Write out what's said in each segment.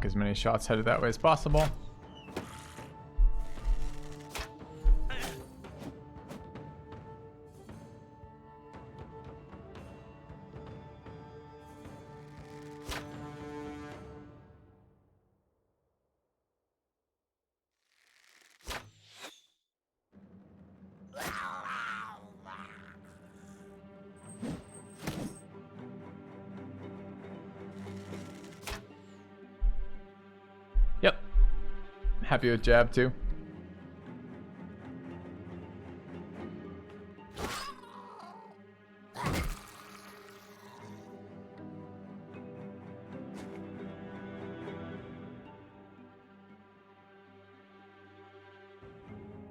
as many shots headed that way as possible. Yep. Happy with jab too.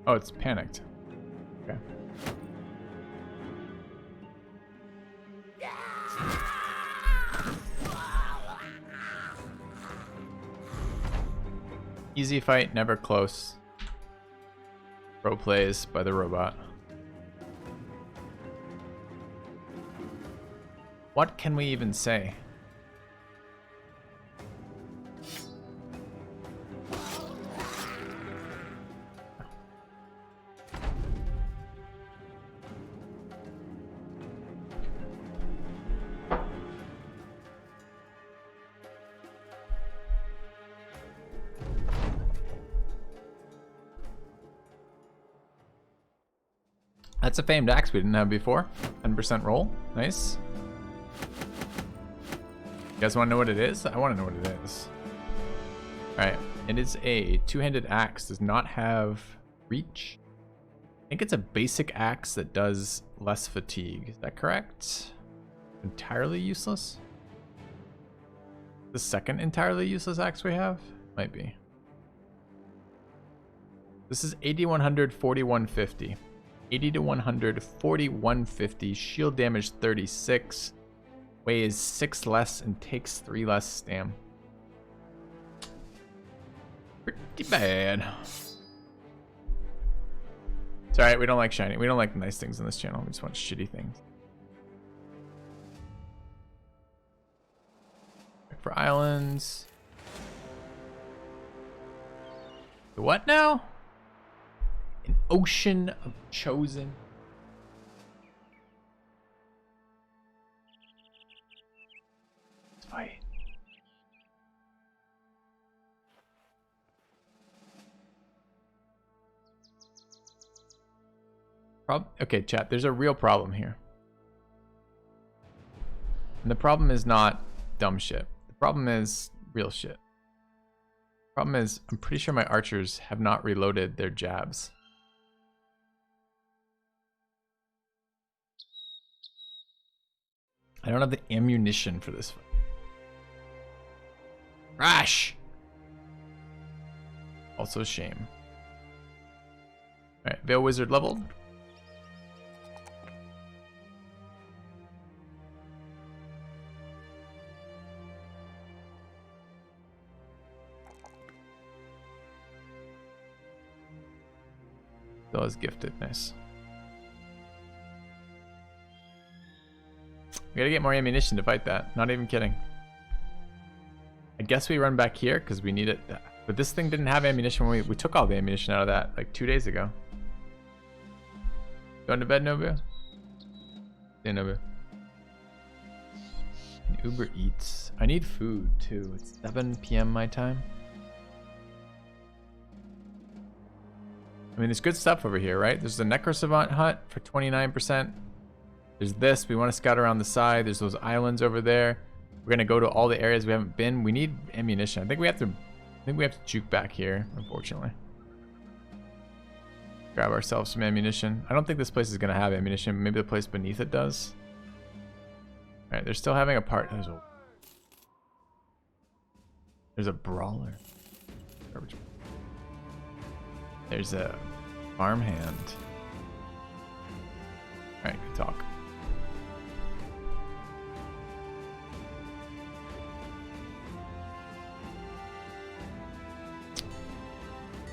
Oh, it's panicked. Okay. Easy fight, never close. Pro plays by the robot. What can we even say? That's a famed axe we didn't have before. 10% roll. Nice. You guys want to know what it is? I want to know what it is. Alright. It is a two-handed axe. Does not have reach. I think it's a basic axe that does less fatigue. Is that correct? Entirely useless? The second entirely useless axe we have? Might be. This is 8100, 4150. 80 to 100, 40, 150, shield damage 36, weighs 6 less and takes 3 less stam. Pretty bad. It's alright, we don't like shiny. We don't like nice things on this channel. We just want shitty things. Check for islands. The what now? An ocean of chosen. Let's fight. Okay, chat, there's a real problem here. And the problem is not dumb shit. The problem is real shit. The problem is I'm pretty sure my archers have not reloaded their jabs. I don't have the ammunition for this fight. Rash! Also a shame. Alright, Veil Wizard leveled. Still is gifted, nice. We gotta get more ammunition to fight that. Not even kidding. I guess we run back here because we need it. But this thing didn't have ammunition when we took all the ammunition out of that like 2 days ago. Going to bed, Nobu? Yeah, Nobu. Uber Eats. I need food too. It's 7 p.m. my time. I mean, there's good stuff over here, right? There's the Necro Savant hut for 29%. There's this. We want to scout around the side. There's those islands over there. We're gonna go to all the areas we haven't been. We need ammunition. I think we have to juke back here, unfortunately. Grab ourselves some ammunition. I don't think this place is gonna have ammunition. Maybe the place beneath it does. All right, they're still having a part. There's a brawler. There's a farmhand. All right, good talk.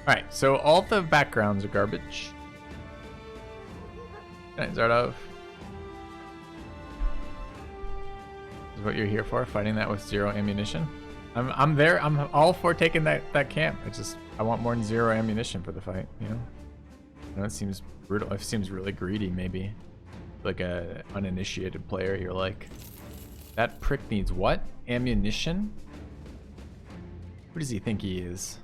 Alright, so all the backgrounds are garbage. Can I start off? This is what you're here for, fighting that with 0 ammunition. I'm there. I'm all for taking that camp. I want more than 0 ammunition for the fight. You know. I know it seems brutal. It seems really greedy. Maybe like a uninitiated player. You're like, that prick needs what? Ammunition? Who does he think he is?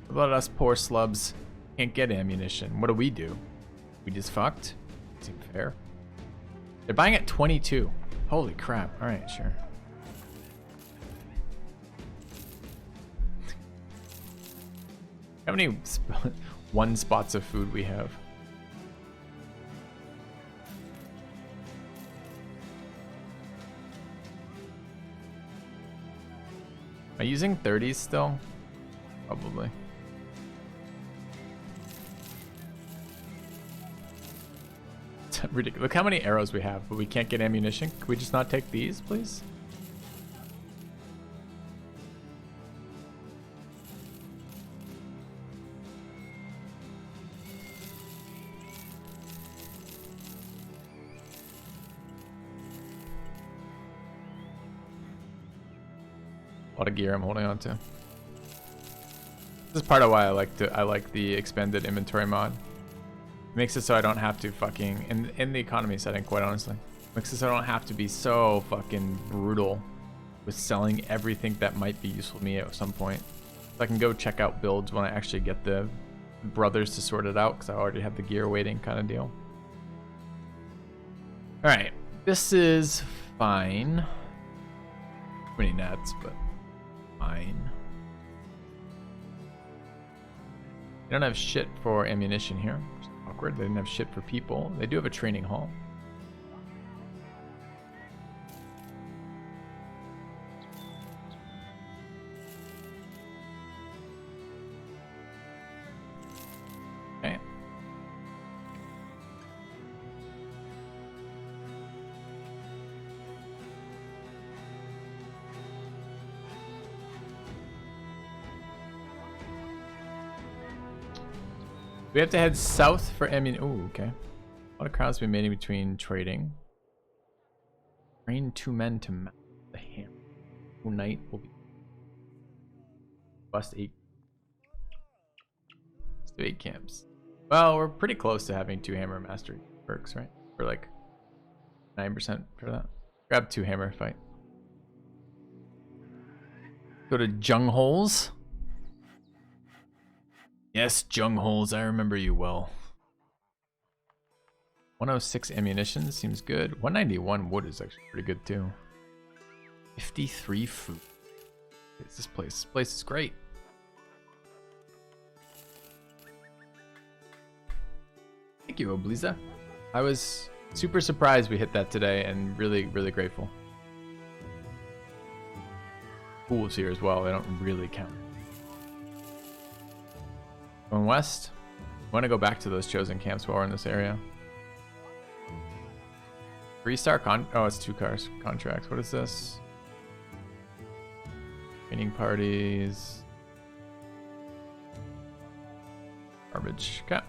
What about us poor slubs? Can't get ammunition. What do? We just fucked? Seem fair. They're buying at 22. Holy crap. Alright, sure. How many one spots of food we have? Am I using 30s still? Probably. It's ridiculous. Look how many arrows we have, but we can't get ammunition. Can we just not take these, please? A lot of gear I'm holding on to. This is part of why I like the expanded inventory mod. It makes it so I don't have to fucking in the economy setting, quite honestly. Makes it so I don't have to be so fucking brutal with selling everything that might be useful to me at some point. So I can go check out builds when I actually get the brothers to sort it out because I already have the gear waiting kind of deal. Alright, this is fine. Too many nets, but fine. They don't have shit for ammunition here. Which is awkward. They didn't have shit for people. They do have a training hall. Okay. We have to head south for ammunition. Oh, okay. A lot of crowds been made in between trading. Train 2 men to mount the hammer. Night will be bust 8. Let's do 8 camps. Well, we're pretty close to having 2 hammer mastery perks, right? We're like 9% for that. Grab 2 hammer fight. Go to Jung Holes. Yes, Jung Holes, I remember you well. 106 ammunition seems good. 191 wood is actually pretty good too. 53 food. It's this place. This place is great. Thank you, Obliza. I was super surprised we hit that today and really, really grateful. Pools here as well. They don't really count. Going west. I want to go back to those chosen camps while we're in this area. 3-star oh, it's 2 cars contracts. What is this? Training parties. Garbage. Okay. I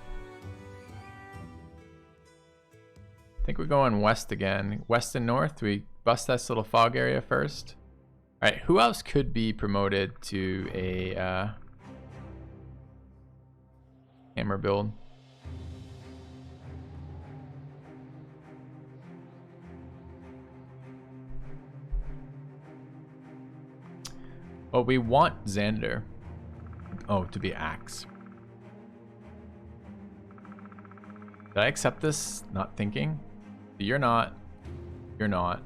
think we're going west again. West and north. We bust this little fog area first. All right. Who else could be promoted to a hammer build? Well, we want Xander. Oh, to be axe. Did I accept this? Not thinking? You're not. You're not.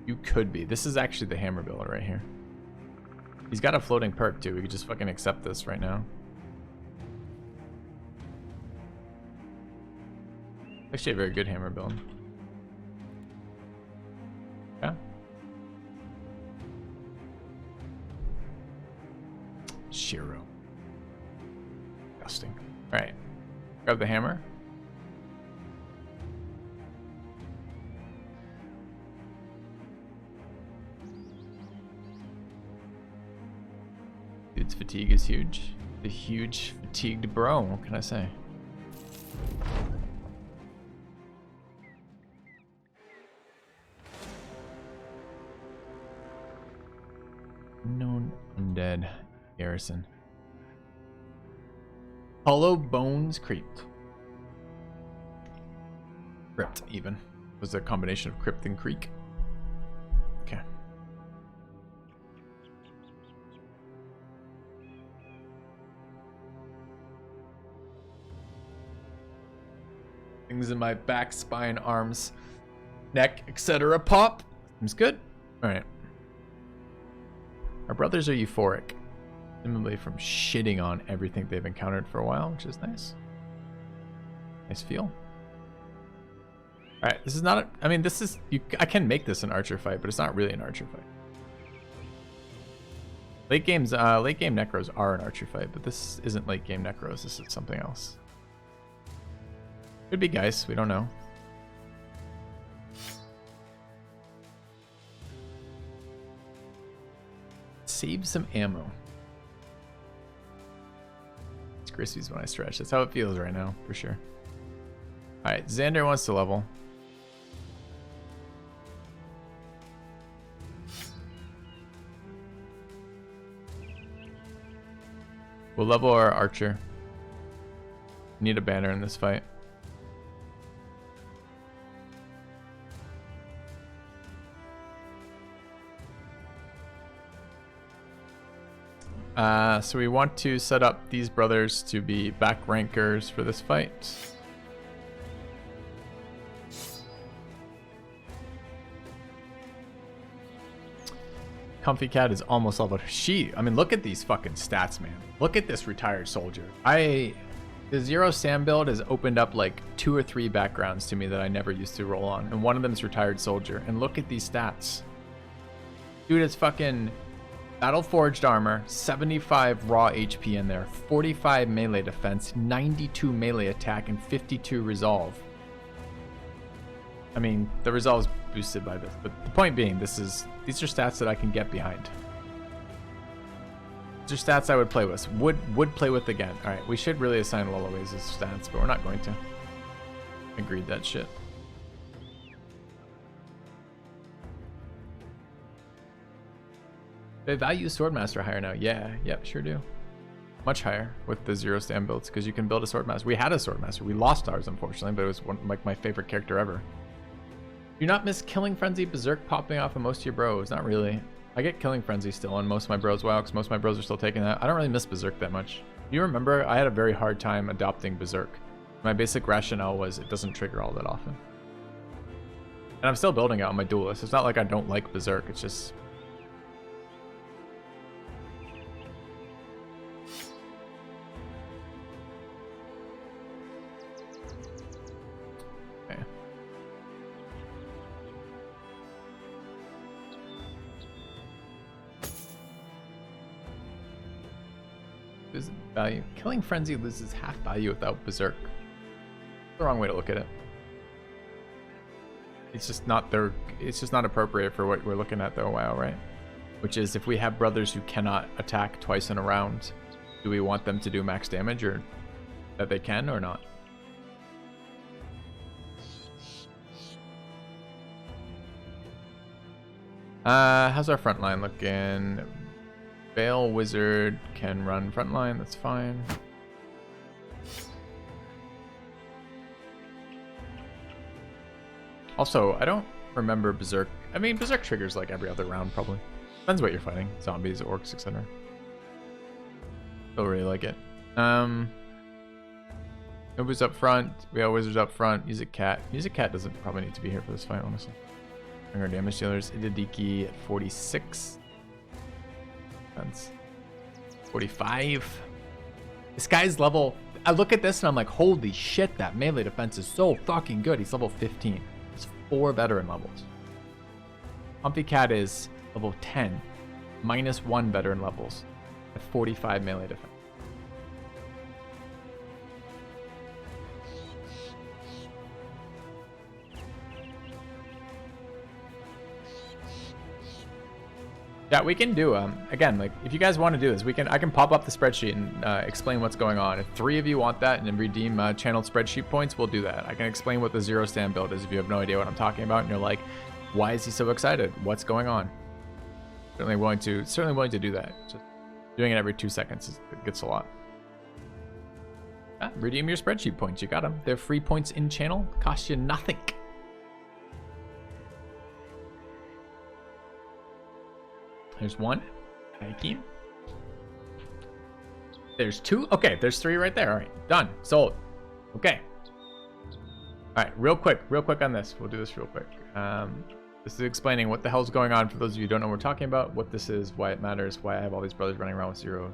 You could be. This is actually the hammer builder right here. He's got a floating perk too. We could just fucking accept this right now. Actually a very good hammer build. Yeah. Shiro. Disgusting. Alright. Grab the hammer. Dude's fatigue is huge. The huge fatigued bro, what can I say? undead garrison. Hollow Bones Crypt. Crypt, even. Was a combination of crypt and creek. Okay. Things in my back, spine, arms, neck, etc. pop. Seems good. Alright. Our brothers are euphoric. Presumably from shitting on everything they've encountered for a while, which is nice. Nice feel. Alright, this is not I mean, this is... I can make this an archer fight, but it's not really an archer fight. Late game necros are an archer fight, but this isn't late game necros. This is something else. Could be Geist, we don't know. Save some ammo. It's crispies when I stretch. That's how it feels right now, for sure. Alright, Xander wants to level. We'll level our archer. Need a banner in this fight. So we want to set up these brothers to be back rankers for this fight. Comfy Cat is almost leveled. I mean, look at these fucking stats, man. Look at this retired soldier. The Zero Sam build has opened up like 2 or 3 backgrounds to me that I never used to roll on. And one of them is retired soldier. And look at these stats. Dude, it's fucking battle forged armor, 75 raw HP in there, 45 melee defense, 92 melee attack, and 52 resolve. I mean, the resolve is boosted by this, but the point being, these are stats that I can get behind. These are stats I would play with. Would play with again. All right, we should really assign Lullaways as stats, but we're not going to. Agreed that shit. They value Swordmaster higher now. Yeah, yep, sure do. Much higher with the Zero Stand builds because you can build a Swordmaster. We had a Swordmaster. We lost ours, unfortunately, but it was like my favorite character ever. Do you not miss Killing Frenzy, Berserk popping off of most of your bros? Not really. I get Killing Frenzy still on most of my bros. Wow, because most of my bros are still taking that. I don't really miss Berserk that much. You remember, I had a very hard time adopting Berserk. My basic rationale was it doesn't trigger all that often. And I'm still building it on my duelist. It's not like I don't like Berserk. It's just... value. Killing Frenzy loses half value without Berserk. The wrong way to look at it. It's just not appropriate for what we're looking at though. Wow, right? Which is if we have brothers who cannot attack twice in a round, do we want them to do max damage or that they can or not? How's our front line looking? Veil Wizard can run frontline, that's fine. Also, I don't remember Berserk. I mean, Berserk triggers like every other round, probably. Depends what you're fighting. Zombies, orcs, etc. Still really like it. Nobu's up front. Veil Wizard's up front. Music Cat. Music Cat doesn't probably need to be here for this fight, honestly. Bring our damage dealers. Idadiki at 46. 45. This guy's level... I look at this and I'm like, holy shit, that melee defense is so fucking good. He's level 15. He's 4 veteran levels. Humpy Cat is level 10. -1 veteran levels. At 45 melee defense. Yeah, we can do again, like if you guys want to do this, I can pop up the spreadsheet and explain what's going on. If 3 of you want that and redeem channeled spreadsheet points, we'll do that. I can explain what the Zero Stand build is if you have no idea what I'm talking about and you're like, why is he so excited? What's going on? Certainly willing to do that. Just Doing it every 2 seconds it gets a lot. Ah, redeem your spreadsheet points. You got them. They're free points in channel. Cost you nothing. There's one. Thank you. There's 2. Okay, there's 3 right there. All right, done. Sold. Okay. All right, real quick on this. We'll do this real quick. This is explaining what the hell's going on for those of you who don't know what we're talking about, what this is, why it matters, why I have all these brothers running around with 0.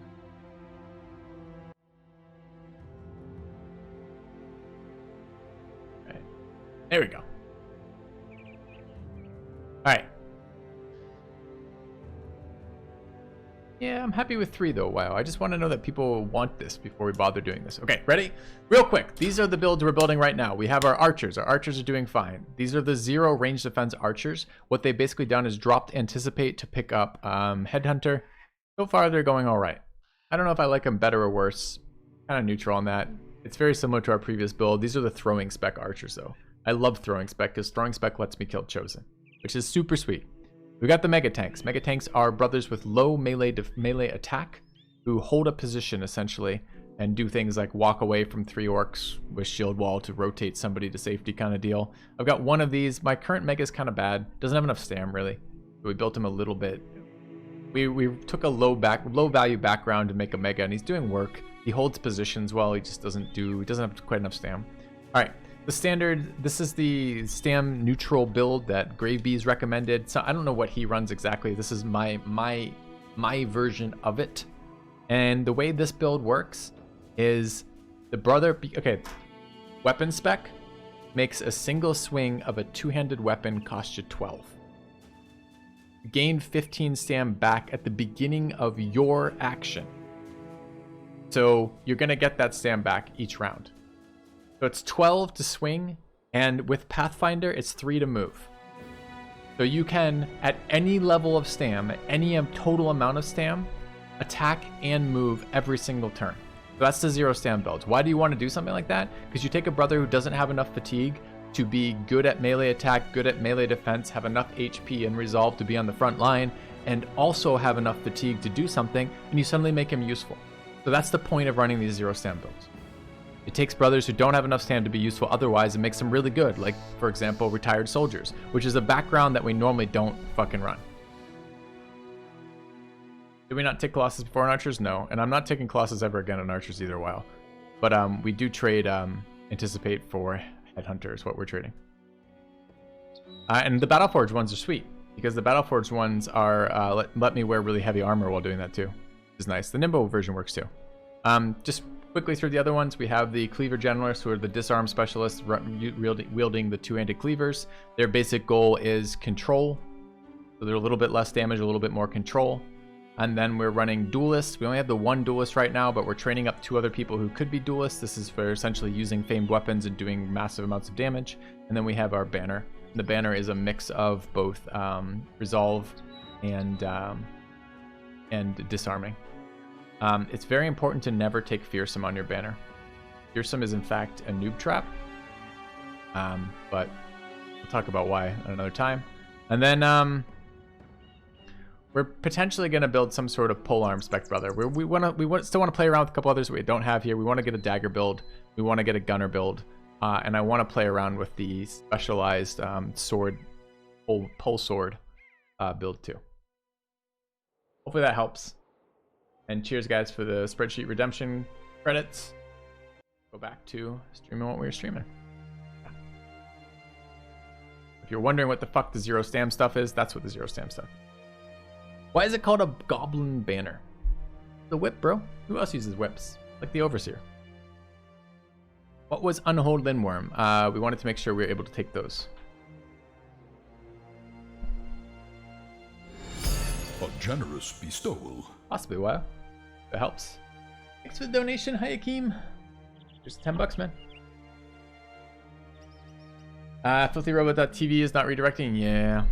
All right. There we go. All right. Yeah, I'm happy with 3 though. Wow, I just want to know that people want this before we bother doing this. Okay, ready? Real quick. These are the builds we're building right now. We have our archers. Our archers are doing fine. These are the 0 range defense archers. What they've basically done is dropped anticipate to pick up headhunter. So far, they're going all right. I don't know if I like them better or worse. Kind of neutral on that. It's very similar to our previous build. These are the throwing spec archers though. I love throwing spec because throwing spec lets me kill Chosen, which is super sweet. We got the mega tanks. Mega tanks are brothers with low melee attack who hold a position essentially and do things like walk away from 3 orcs with shield wall to rotate somebody to safety kind of deal. I've got one of these. My current mega is kind of bad. Doesn't have enough stam really. So we built him a little bit. We took a low value background to make a mega, and he's doing work. He holds positions well. He just doesn't have quite enough stam. All right. The standard, this is the stam neutral build that Gravebee's recommended. So I don't know what he runs exactly. This is my version of it. And the way this build works is the brother, okay, weapon spec makes a single swing of a 2-handed weapon cost you 12. Gain 15 stam back at the beginning of your action. So you're gonna get that stam back each round. So it's 12 to swing, and with Pathfinder, it's 3 to move. So you can, at any level of stam, at any total amount of stam, attack and move every single turn. So that's the 0 stam builds. Why do you want to do something like that? Because you take a brother who doesn't have enough fatigue to be good at melee attack, good at melee defense, have enough HP and resolve to be on the front line, and also have enough fatigue to do something, and you suddenly make him useful. So that's the point of running these 0 stam builds. It takes brothers who don't have enough stam to be useful otherwise and makes them really good, like, for example, retired soldiers, which is a background that we normally don't fucking run. Did we not take Colossus before on archers? No, and I'm not taking Colossus ever again on archers either while. But we do trade anticipate for headhunter is what we're trading. And the Battleforged ones are sweet, because the Battleforged ones are let me wear really heavy armor while doing that too. Which is nice. The Nimbo version works too. Just quickly through the other ones, we have the Cleaver Generalists, who are the disarm specialists wielding the 2-handed cleavers. Their basic goal is control. So they're a little bit less damage, a little bit more control. And then we're running duelists. We only have the 1 duelist right now, but we're training up 2 other people who could be duelists. This is for essentially using famed weapons and doing massive amounts of damage. And then we have our banner. And the banner is a mix of both resolve and disarming. It's very important to never take Fearsome on your banner. Fearsome is in fact a noob trap, but we'll talk about why at another time. And then we're potentially going to build some sort of polearm spec brother. We still want to play around with a couple others we don't have here. We want to get a dagger build. We want to get a gunner build, and I want to play around with the specialized sword pole sword build too. Hopefully that helps. And cheers, guys, for the spreadsheet redemption credits. Go back to streaming what we were streaming. Yeah. If you're wondering what the fuck the 0 stam stuff is, that's what the 0 stam stuff is. Why is it called a goblin banner? The whip, bro. Who else uses whips? Like the Overseer. What was Unhold Lindworm? We wanted to make sure we were able to take those. A generous bestowal. Possibly, wow. That helps. Thanks for the donation, Hayakim. Just $10, man. FilthyRobot.tv is not redirecting. Yeah.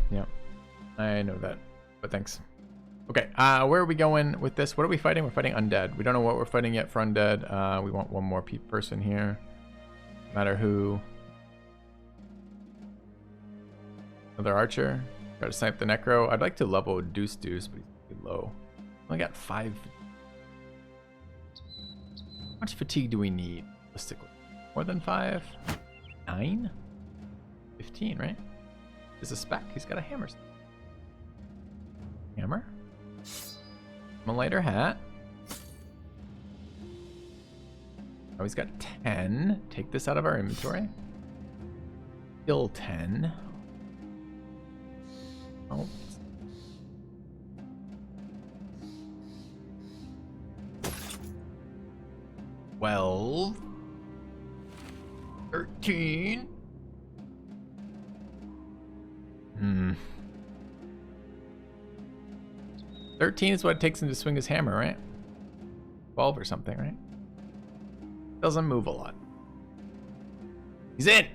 I know that, but thanks. Okay, where are we going with this? What are we fighting? We're fighting undead. We don't know what we're fighting yet for undead. We want one more person here. No matter who. Another archer. Try to snipe the necro. I'd like to level Deuce, but he's pretty low. I got 5 much fatigue do we need, realistically? More than 5? 9? 15, right? Is a spec. He's got a hammer. Hammer? Lighter hat. Oh, he's got 10. Take this out of our inventory. Still 10. Oh. 12. 13. 13 is what it takes him to swing his hammer, right? 12 or something, right? Doesn't move a lot. He's in!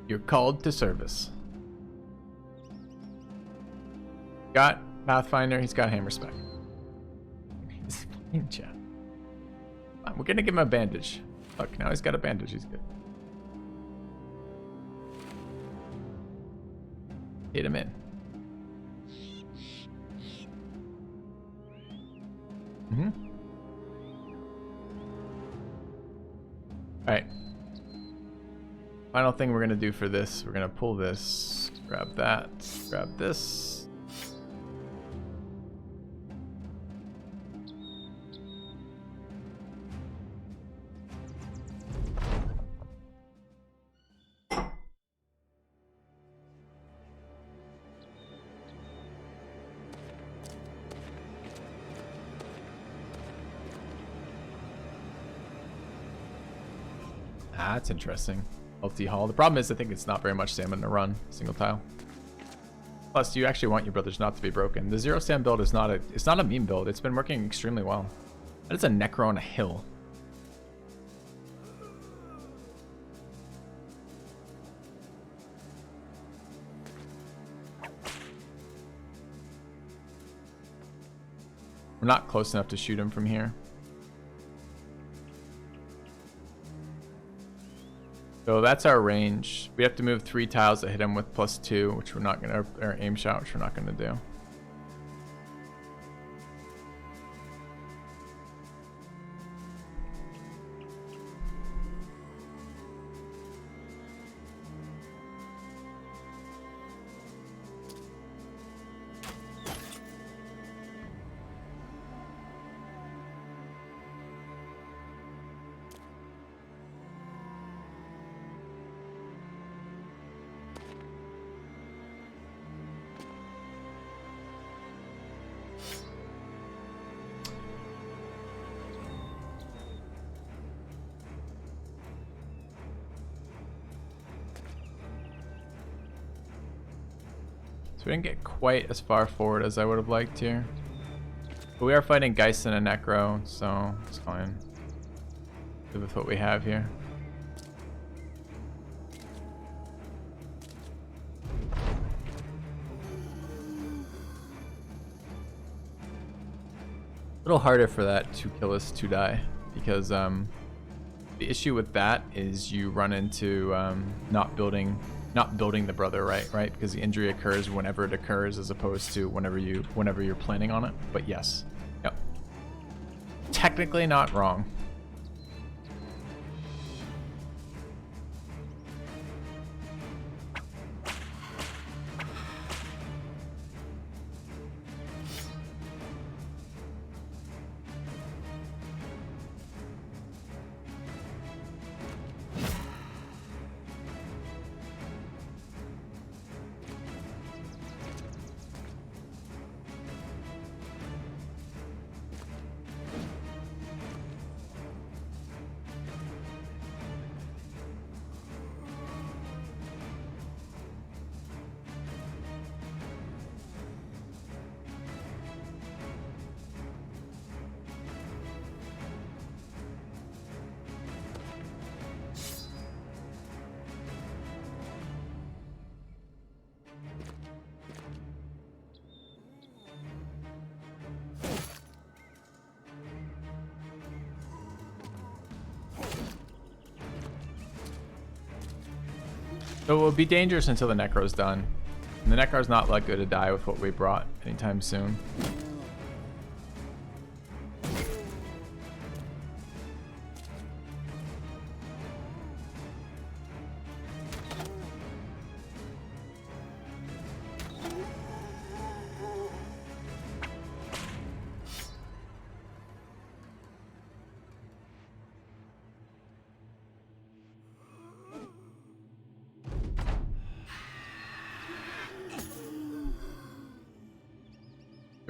You're called to service. Got Pathfinder, he's got hammer spec. He's playing chat. We're gonna give him a bandage. Look, now he's got a bandage, he's good. Hit him in. Alright. Final thing we're gonna do for this, we're gonna pull this, grab that, grab this. That's interesting. LT Hall. The problem is I think it's not very much salmon to run, single tile. Plus, you actually want your brothers not to be broken. The zero stand build is not a meme build. It's been working extremely well. That is a necro on a hill. We're not close enough to shoot him from here. So that's our range. We have to move 3 tiles that hit him with +2, which we're not gonna, or aim shot, which we're not gonna do. So we didn't get quite as far forward as I would have liked here. But we are fighting Geist and a Necro, so it's fine. Good with what we have here. A little harder for that to kill us to die, because the issue with that is you run into not building the brother right, because the injury occurs whenever it occurs as opposed to whenever you're planning on it. But yes, yep, technically not wrong. So it will be dangerous until the Necro's done. And the Necro's not likely to die with what we brought anytime soon.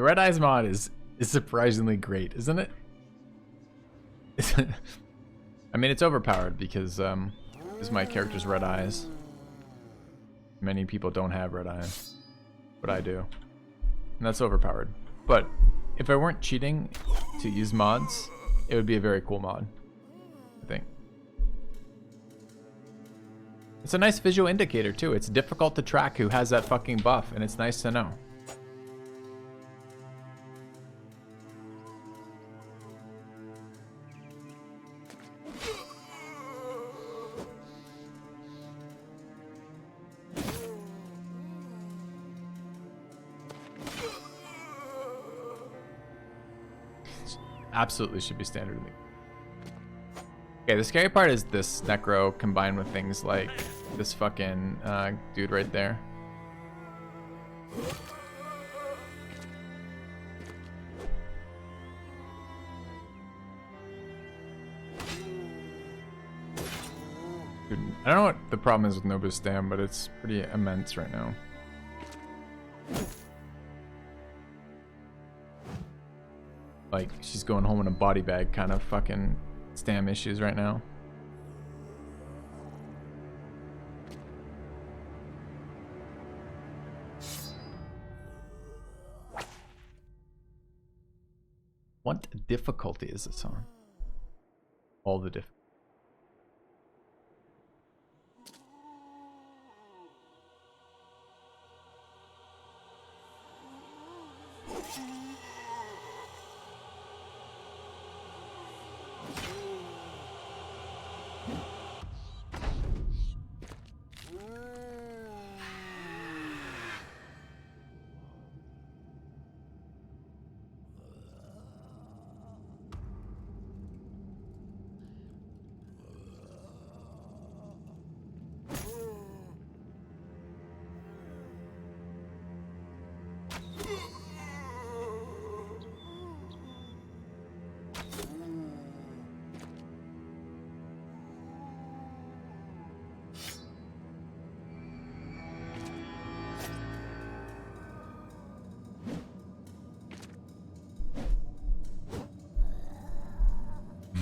The Red Eyes mod is surprisingly great, isn't it? I mean, it's overpowered because my character's red eyes. Many people don't have red eyes, but I do, and that's overpowered. But if I weren't cheating to use mods, it would be a very cool mod, I think. It's a nice visual indicator too. It's difficult to track who has that fucking buff, and it's nice to know. Absolutely should be standard. Okay, the scary part is this necro combined with things like this fucking dude right there. Dude, I don't know what the problem is with Nobu's stam, but it's pretty immense right now. Like, she's going home in a body bag kind of fucking stam issues right now. What difficulty is this on? All the difficulty.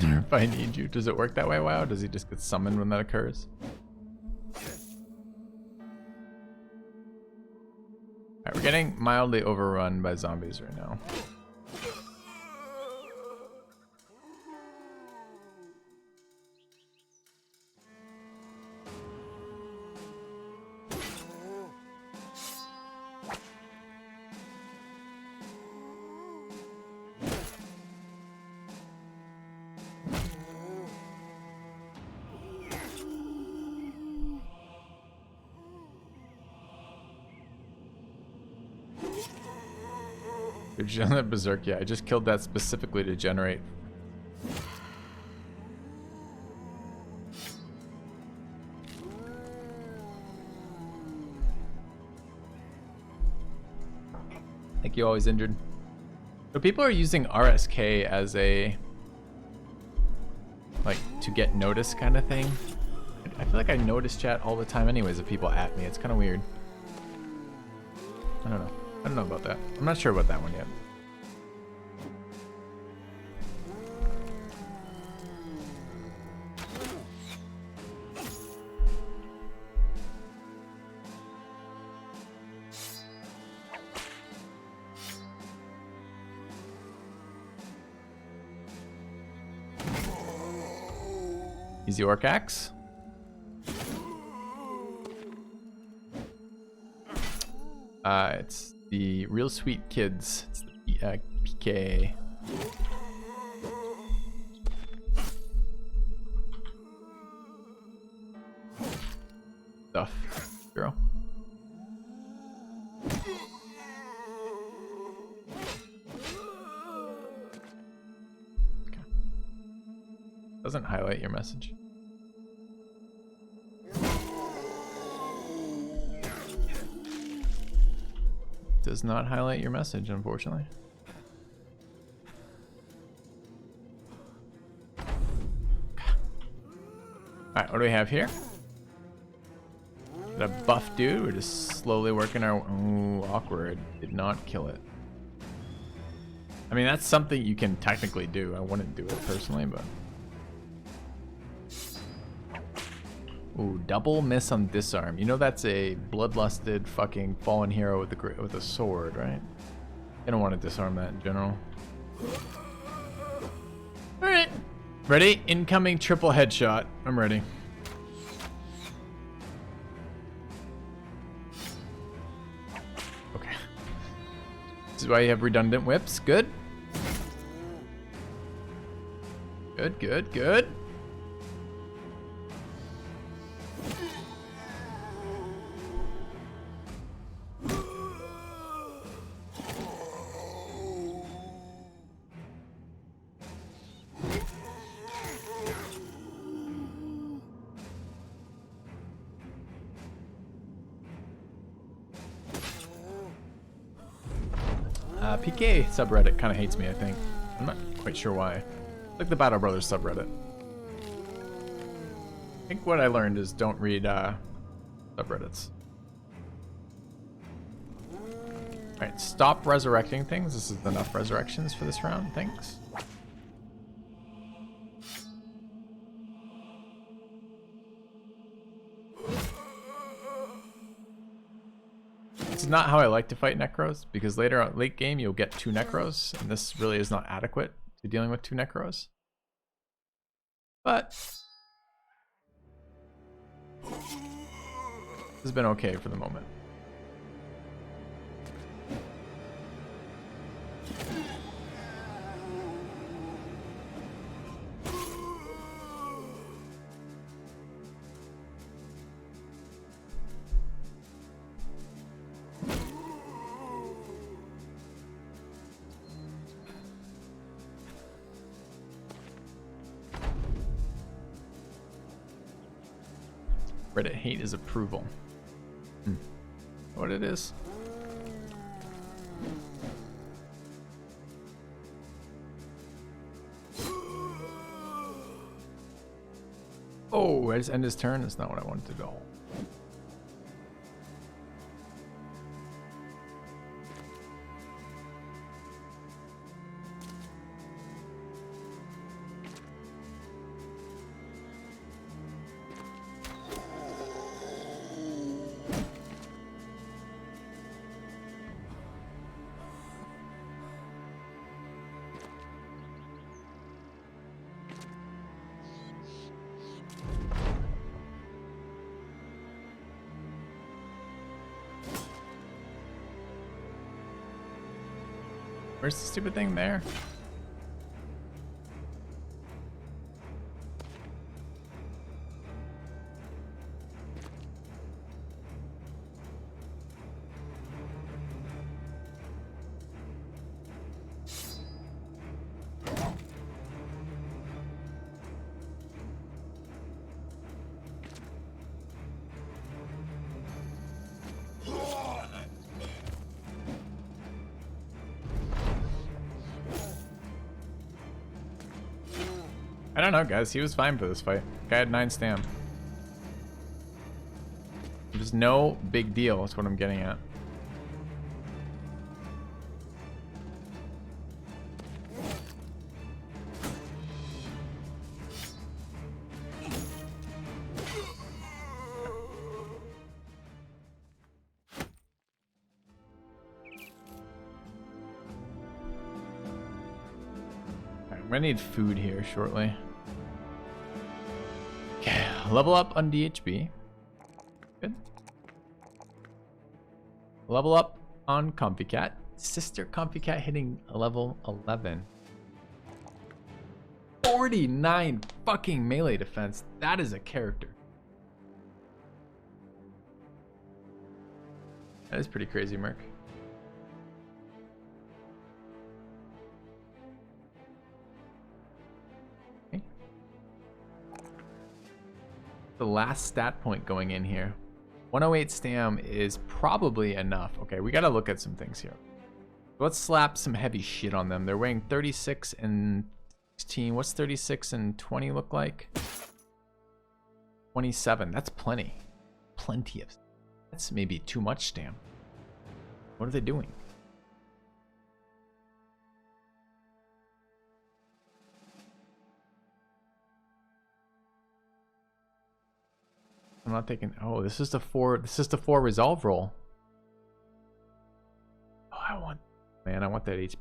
If I need you, does it work that way? Wow, does he just get summoned when that occurs? Alright, we're getting mildly overrun by zombies right now. That berserk, yeah, I just killed that specifically to generate. Think you always injured. So people are using RSK as a like to get noticed kind of thing. I feel like I notice chat all the time anyways if people at me. It's kind of weird. I don't know. I don't know about that. I'm not sure about that one yet. Easy orc axe. It's the Real Sweet Kids. It's the PK. Stuff. Girl. Okay. Doesn't highlight your message. Does not highlight your message, unfortunately. Alright, what do we have here? Got a buff dude. We're just slowly working our... Ooh, awkward. Did not kill it. I mean, that's something you can technically do. I wouldn't do it personally, but... Ooh, double miss on disarm. You know that's a bloodlusted fucking fallen hero with a sword, right? I don't want to disarm that in general. Alright. Ready? Incoming triple headshot. I'm ready. Okay. This is why you have redundant whips. Good. Good, good, good. PK subreddit kind of hates me, I think. I'm not quite sure why. Like the Battle Brothers subreddit. I think what I learned is don't read subreddits. Alright, stop resurrecting things. This is enough resurrections for this round, thanks. This is not how I like to fight Necros, because later on, late game, you'll get 2 Necros, and this really is not adequate to dealing with 2 Necros. But this has been okay for the moment. Reddit hate is approval. What it is? Oh, I just end his turn? That's not what I wanted at all. Where's the stupid thing there? I don't know, guys. He was fine for this fight. Guy had 9 stam. There's no big deal, is what I'm getting at. Alright, I'm gonna need food here shortly. Okay, level up on DHB. Good. Level up on Comfy Cat. Sister Comfy Cat hitting level 11. 49 fucking melee defense. That is a character. That is pretty crazy, Merc. Okay. The last stat point going in here. 108 stam is probably enough. Okay, we gotta look at some things here. Let's slap some heavy shit on them. They're weighing 36 and 16. What's 36 and 20 look like? 27. That's plenty. Plenty of. That's maybe too much stam. What are they doing? I'm not taking. Oh, this is the 4. This is the 4 resolve roll. Oh, I want that HP.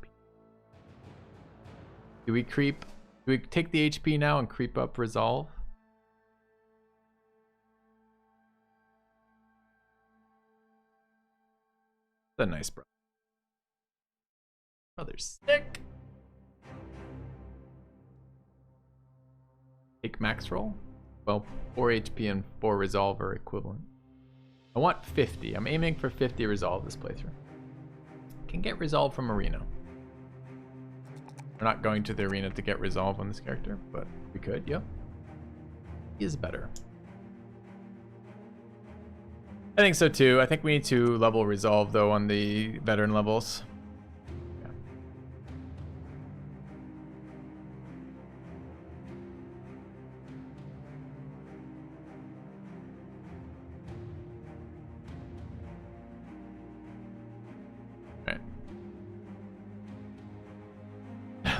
Do we take the HP now and creep up resolve? That's a nice brother. Brother's sick. Take max roll. Well, 4 HP and 4 resolve are equivalent. I want 50. I'm aiming for 50 resolve this playthrough. Can get resolve from arena. We're not going to the arena to get resolve on this character, but we could, yep. He is better. I think so too. I think we need to level resolve though on the veteran levels.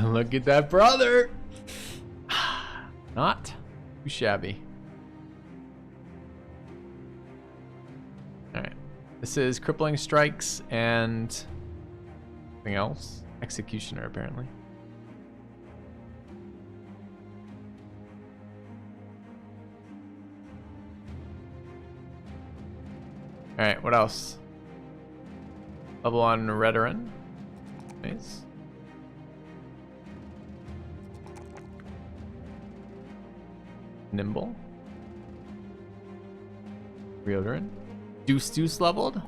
Look at that brother. Not too shabby. Alright. This is crippling strikes and something else. Executioner, apparently. Alright, what else? Level on Redoran. Nice. Nimble. Reodorin. Deuce leveled.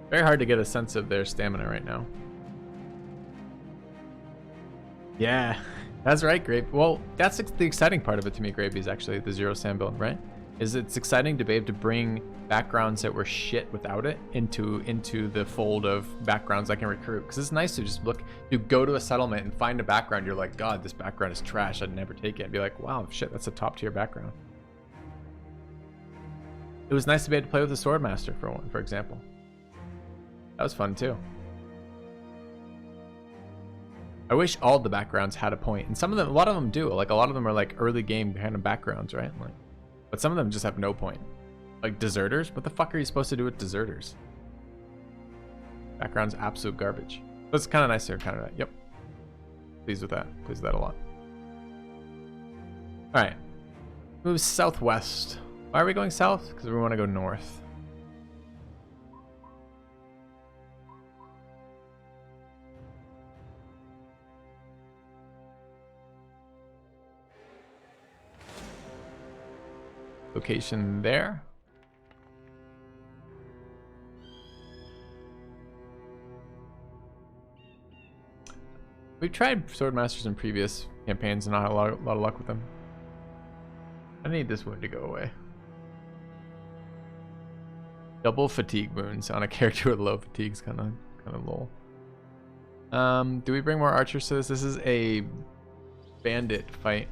Very hard to get a sense of their stamina right now. Yeah, that's right, Grape. Well, that's the exciting part of it to me, Grape, is actually the zero sand build, right? Is it's exciting to be able to bring backgrounds that were shit without it into the fold of backgrounds I can recruit. Because it's nice to just look, you go to a settlement and find a background, you're like, God, this background is trash, I'd never take it. And be like, wow, shit, that's a top tier background. It was nice to be able to play with the Swordmaster for example. That was fun too. I wish all the backgrounds had a point, and some of them, a lot of them do. Like a lot of them are like early game kind of backgrounds, right? Like, but some of them just have no point. Like deserters, what the fuck are you supposed to do with deserters? Background's absolute garbage. But it's kind of nice here, kind of. Yep. Pleased with that. Pleased with that a lot. All right. Move southwest. Why are we going south? Because we want to go north. Location there. We've tried Swordmasters in previous campaigns and not had a lot of luck with them. I need this wound to go away. Double fatigue wounds on a character with low fatigues, kind of lol. Do we bring more archers to this? This is a bandit fight.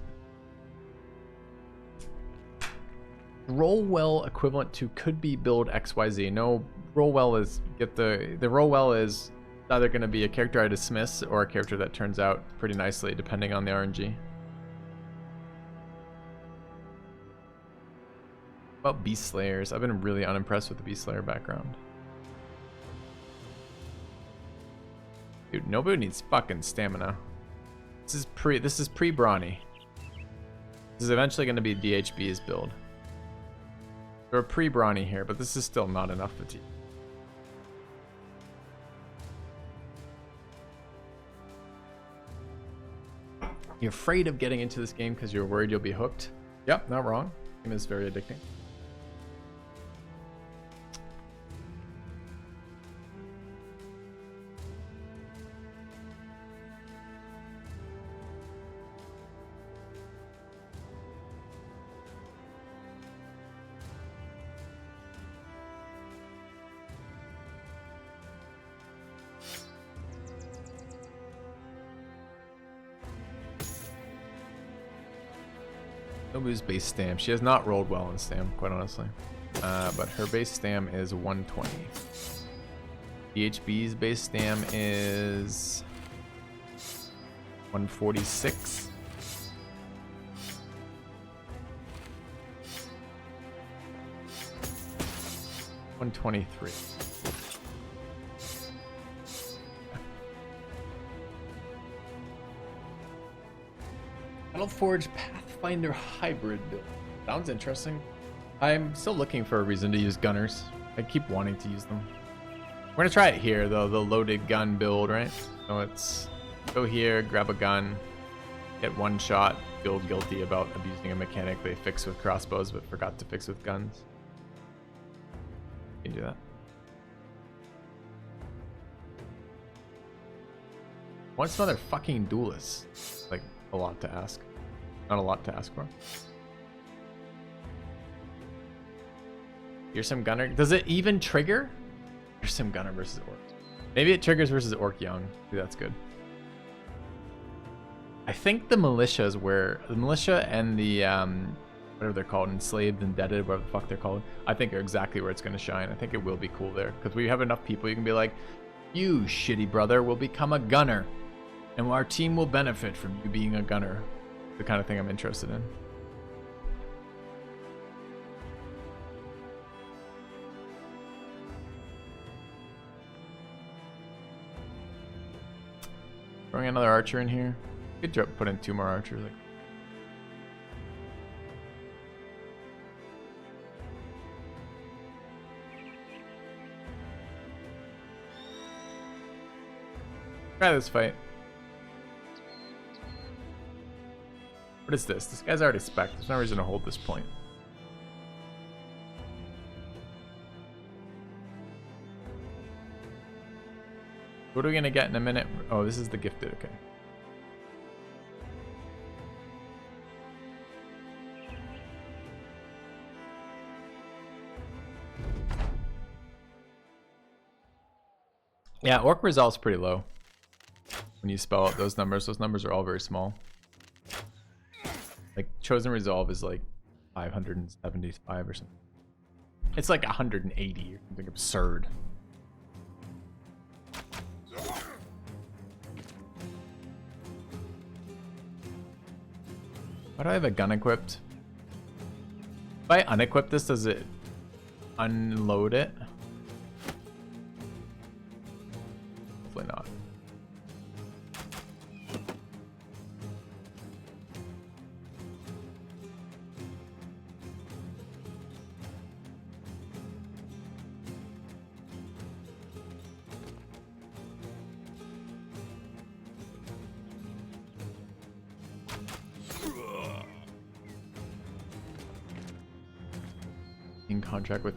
Roll well equivalent to could be build XYZ. No, roll well is the roll well is either going to be a character I dismiss or a character that turns out pretty nicely depending on the RNG. What about Beast Slayers? I've been really unimpressed with the Beast Slayer background. Dude, nobody needs fucking stamina. This is pre-Brawny. This is eventually going to be DHB's build. We're pre-Brawny here, but this is still not enough fatigue. You're afraid of getting into this game because you're worried you'll be hooked? Yep, not wrong. This game is very addicting. Nobu's base stam. She has not rolled well in stam, quite honestly. But her base stam is 120. DHB's base stam is 146. 123. Battleforge Pathfinder hybrid build. Sounds interesting. I'm still looking for a reason to use gunners. I keep wanting to use them. We're gonna try it here though, the loaded gun build, right? So it's go here, grab a gun, get one shot, feel guilty about abusing a mechanic they fixed with crossbows but forgot to fix with guns. You can do that. Want some other fucking duelists? Like a lot to ask. Not a lot to ask for. Here's some gunner. Does it even trigger? Here's some gunner versus orc. Maybe it triggers versus orc young. Maybe that's good. I think the militia is where the militia and the whatever they're called, enslaved, indebted, whatever the fuck they're called, I think are exactly where it's gonna shine. I think it will be cool there because we have enough people. You can be like, you shitty brother will become a gunner, and our team will benefit from you being a gunner. The kind of thing I'm interested in. Throwing another archer in here. Could put in 2 more archers. Like. Try this fight. What is this? This guy's already spec'd. There's no reason to hold this point. What are we gonna get in a minute? Oh, this is the gifted, okay. Yeah, orc resolve's pretty low. When you spell out those numbers are all very small. Like chosen resolve is like 575 or something. It's like 180 or something absurd. Why do I have a gun equipped? If I unequip this, does it unload it? Hopefully not. Contract with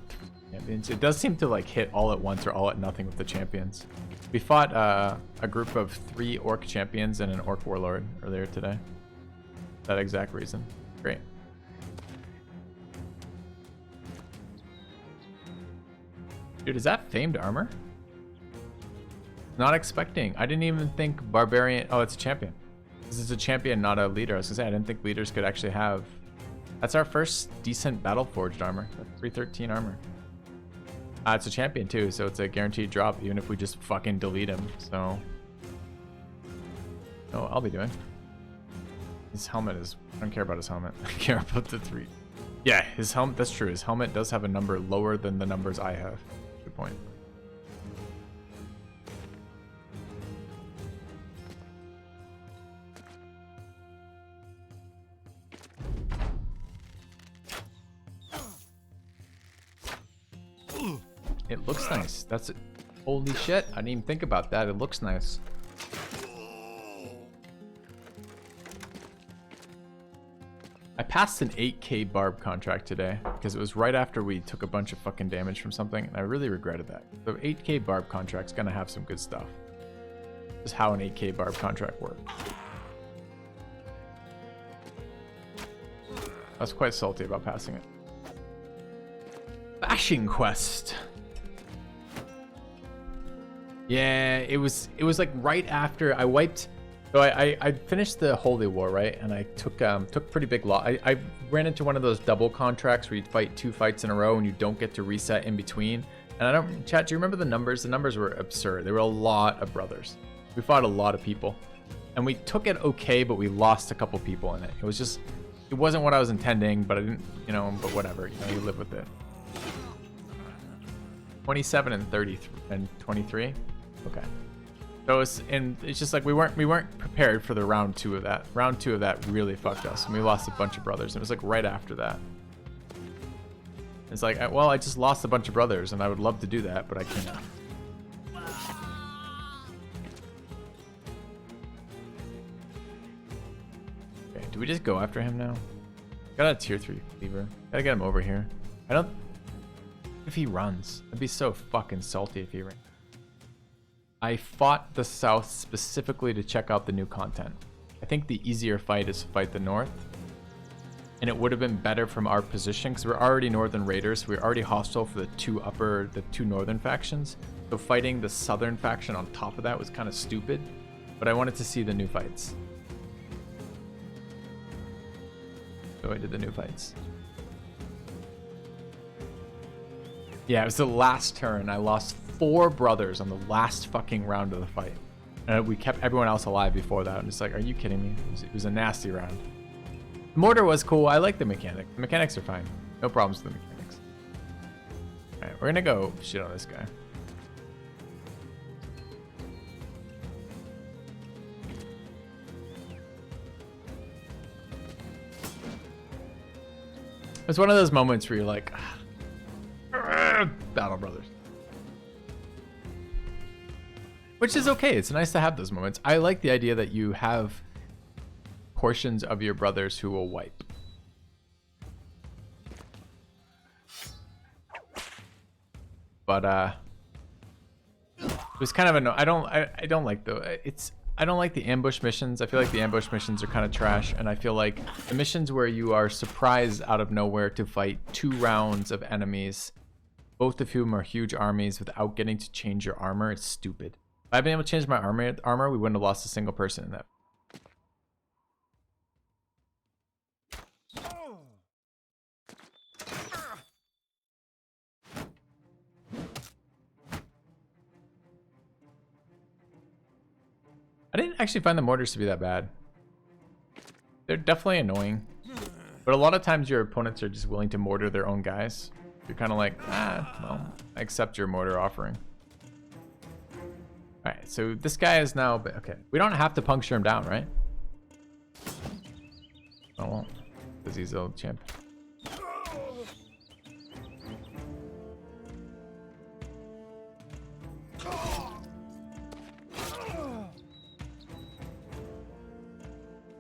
champions. It does seem to like hit all at once or all at nothing with the champions. We fought a group of 3 orc champions and an orc warlord earlier today. That exact reason. Great. Dude, is that famed armor? Not expecting. I didn't even think barbarian. Oh, it's a champion. This is a champion, not a leader. I was gonna say I didn't think leaders could actually have. That's our first decent battle forged armor. That's 313 armor. It's a champion too, so it's a guaranteed drop even if we just fucking delete him. So, no, I'll be doing. His helmet is. I don't care about his helmet. I care about the 3. Yeah, his helmet. That's true. His helmet does have a number lower than the numbers I have. Good point. It looks nice. That's it. Holy shit. I didn't even think about that. It looks nice. I passed an 8k barb contract today because it was right after we took a bunch of fucking damage from something and I really regretted that. So 8k barb contract's gonna have some good stuff. Just how an 8k barb contract works. I was quite salty about passing it. Bashing quest. Yeah, it was like right after I wiped. So I finished the Holy War, right? And I took pretty big loss. I ran into one of those double contracts where you fight 2 fights in a row and you don't get to reset in between. And I don't, chat, do you remember the numbers? The numbers were absurd. There were a lot of brothers. We fought a lot of people. And we took it okay, but we lost a couple people in it. It was just, it wasn't what I was intending, but I didn't, you know, but whatever. You know, you live with it. 27 and 33 and 23. Okay. So it's just like we weren't prepared for the round 2 of that. Round 2 of that really fucked us, and we lost a bunch of brothers. And it was like right after that. It's like, well, I just lost a bunch of brothers, and I would love to do that, but I can't. Okay, do we just go after him now? Got a tier 3 cleaver. Gotta get him over here. I don't... If he runs, I'd be so fucking salty if he ran. I fought the south specifically to check out the new content. I think the easier fight is to fight the north. And it would have been better from our position because we're already northern raiders. We're already hostile for the two northern factions. So fighting the southern faction on top of that was kind of stupid. But I wanted to see the new fights. So I did the new fights. Yeah, it was the last turn. I lost 4 brothers on the last fucking round of the fight. And we kept everyone else alive before that. I'm just like, are you kidding me? It was a nasty round. The mortar was cool. I like the mechanic. The mechanics are fine. No problems with the mechanics. Alright, we're gonna go shit on this guy. It's one of those moments where you're like, Battle Brothers. Which is okay. It's nice to have those moments. I like the idea that you have portions of your brothers who will wipe. But it was kind of annoying. I don't like I don't like the ambush missions. I feel like the ambush missions are kind of trash, and I feel like the missions where you are surprised out of nowhere to fight 2 rounds of enemies, both of whom are huge armies, without getting to change your armor, it's stupid. If I'd been able to change my armor, we wouldn't have lost a single person in that. I didn't actually find the mortars to be that bad. They're definitely annoying. But a lot of times your opponents are just willing to mortar their own guys. You're kind of like, well, I accept your mortar offering. Alright, so this guy is now... Okay, we don't have to puncture him down, right? I won't, because he's a champ.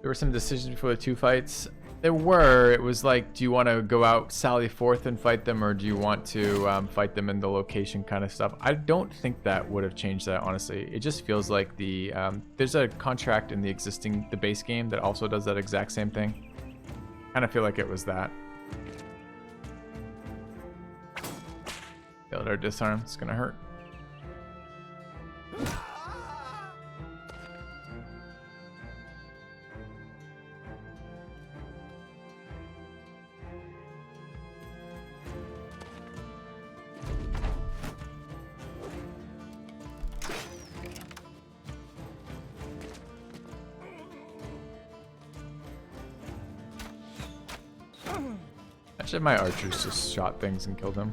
There were some decisions before the 2 fights. There were. It was like, do you want to go out sally forth and fight them, or do you want to fight them in the location kind of stuff? I don't think that would have changed that, honestly. It just feels like the there's a contract in the base game that also does that exact same thing. Kind of feel like it was that. Failed our disarm. It's gonna hurt. Actually, my archers just shot things and killed them.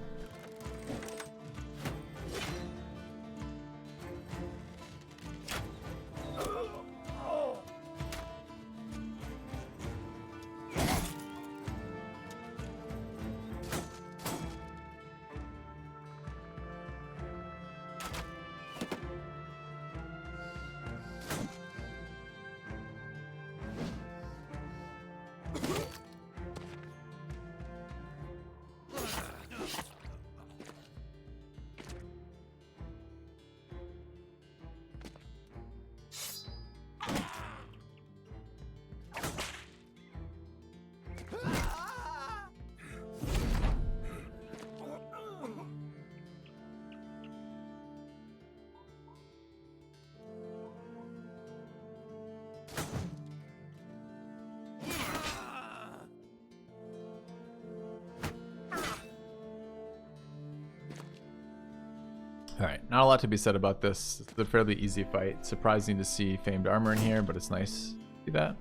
Alright, not a lot to be said about this. It's a fairly easy fight. Surprising to see famed armor in here, but it's nice. See that?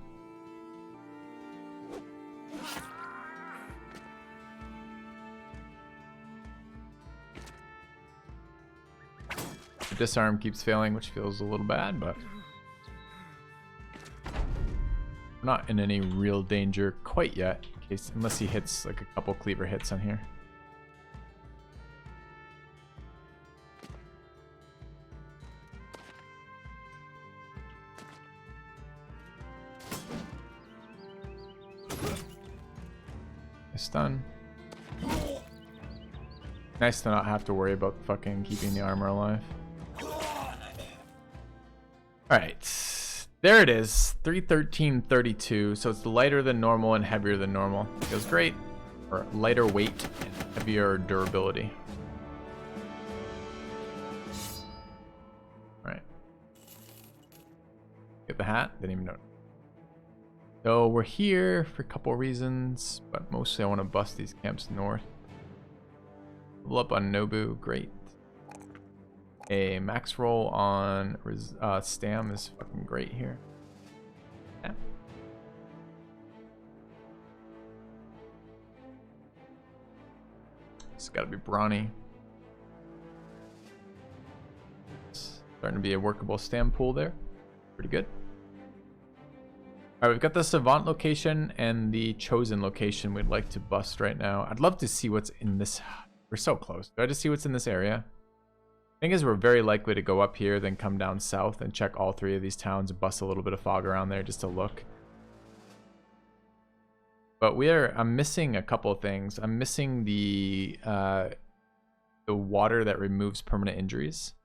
disarm keeps failing, which feels a little bad, but we're not in any real danger quite yet, in case, unless he hits like a couple cleaver hits on here. Stun. Nice to not have to worry about fucking keeping the armor alive. Alright. There it is. 313.32. So it's lighter than normal and heavier than normal. Feels great. Or lighter weight and heavier durability. Alright. Get the hat. Didn't even know. So we're here for a couple reasons, but mostly I want to bust these camps north. Level up on Nobu, great. A max roll on Stam is fucking great here. Yeah. It's gotta be brawny. Starting to be a workable Stam pool there. Pretty good. Alright, we've got the Savant location and the Chosen location we'd like to bust right now. I'd love to see what's in this. We're so close. Do I just see what's in this area? Thing is, we're very likely to go up here, then come down south and check all three of these towns and bust a little bit of fog around there just to look. But I'm missing a couple of things. I'm missing the water that removes permanent injuries.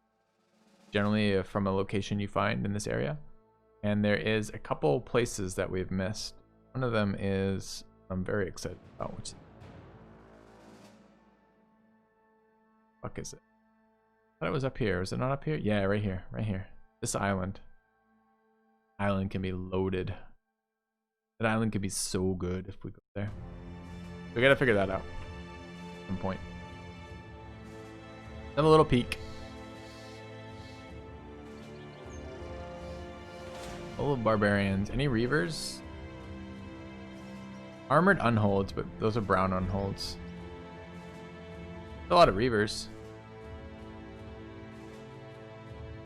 Generally from a location you find in this area. And there is a couple places that we've missed. One of them is I'm very excited about, which fuck is it? I thought it was up here. Is it not up here? Yeah, right here. Right here. This island. Island can be loaded. That island could be so good if we go there. We gotta figure that out at some point. Have a little peek. Full of barbarians. Any reavers? Armored unholds, but those are brown unholds. A lot of reavers.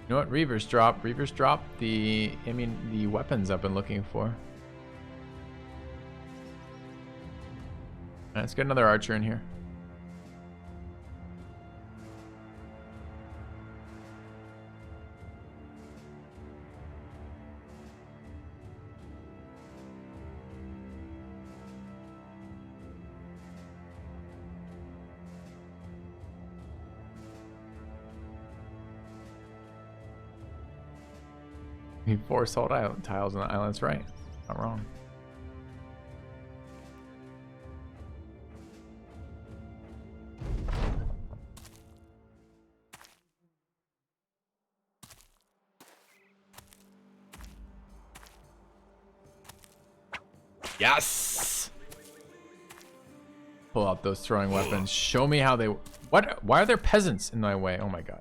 You know what? Reavers drop. Reavers drop the weapons I've been looking for. Let's get another archer in here. Need 4 assault tiles on the island. That's right. Not wrong. Yes! Pull out those throwing weapons. Show me how they... What? Why are there peasants in my way? Oh my god.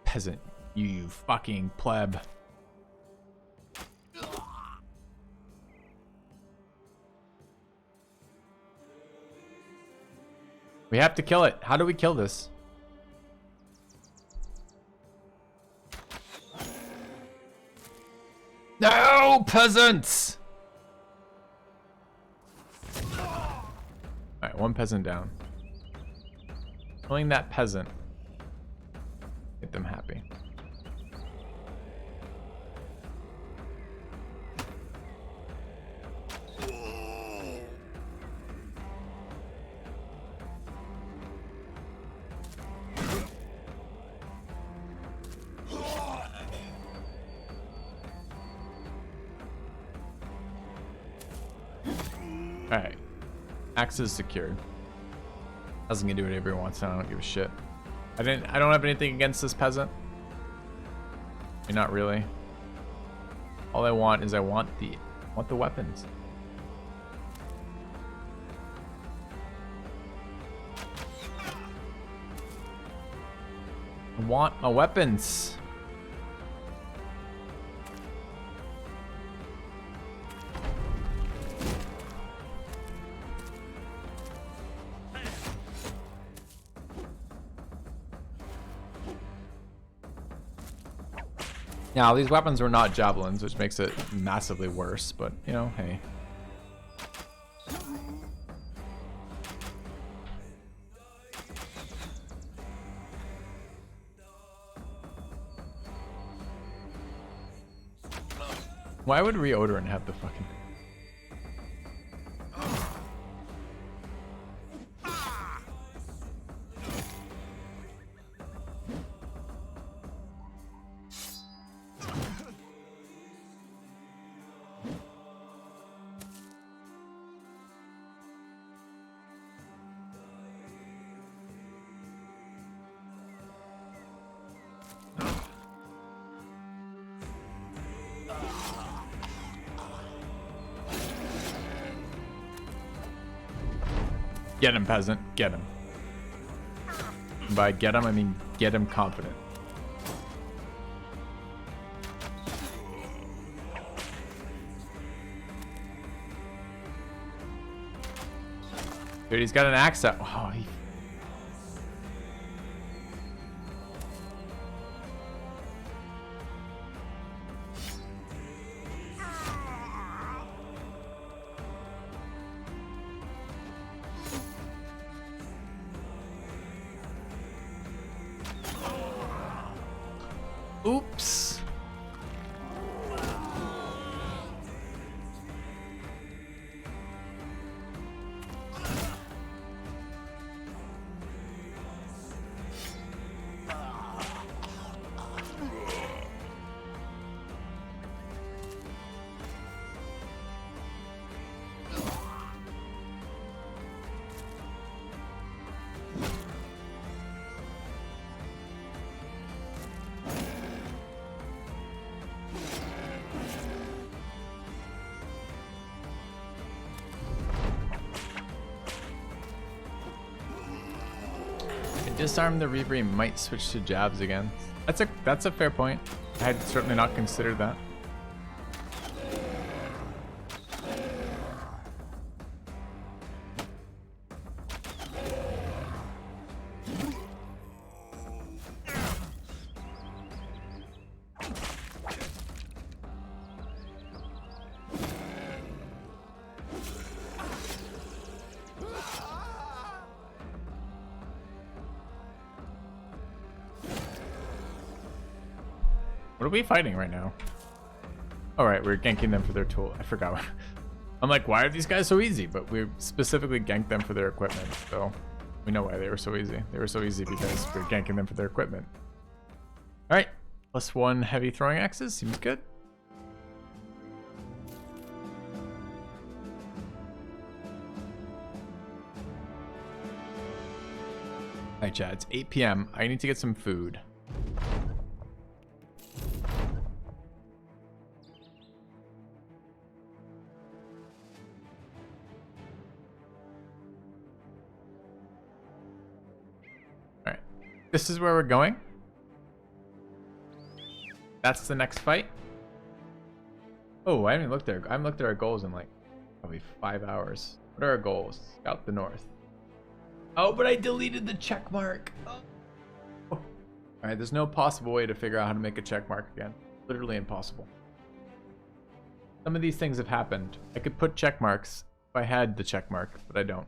Peasant. You fucking pleb. We have to kill it. How do we kill this? No, peasants! Alright, one peasant down. Killing that peasant. Get them happy. Alright. Axe is secured. Doesn't gonna do whatever he wants, so I don't give a shit. I don't have anything against this peasant. I mean, not really. All I want is I want the weapons. I want my weapons. Now, these weapons were not javelins, which makes it massively worse, but, you know, hey. Why would Reodorin have the fucking... Get him, peasant. Get him. And by get him, I mean get him confident. Dude, he's got an axe out. Oh, he... Oops. Disarm the Reaver, he might switch to jabs again. That's a fair point. I had certainly not considered that. What are we fighting right now? All right, we're ganking them for their tool. I forgot. I'm like, why are these guys so easy? But we specifically ganked them for their equipment, so we know why they were so easy. They were so easy because we're ganking them for their equipment. All right, +1 heavy throwing axes seems good. All right, chat. It's 8 p.m. I need to get some food. This is where we're going. That's the next fight. Oh, I haven't looked there. I haven't looked at our goals in like probably 5 hours. What are our goals? Scout the north. Oh, but I deleted the check mark. Oh. All right, there's no possible way to figure out how to make a check mark again. Literally impossible. Some of these things have happened. I could put check marks if I had the check mark, but I don't.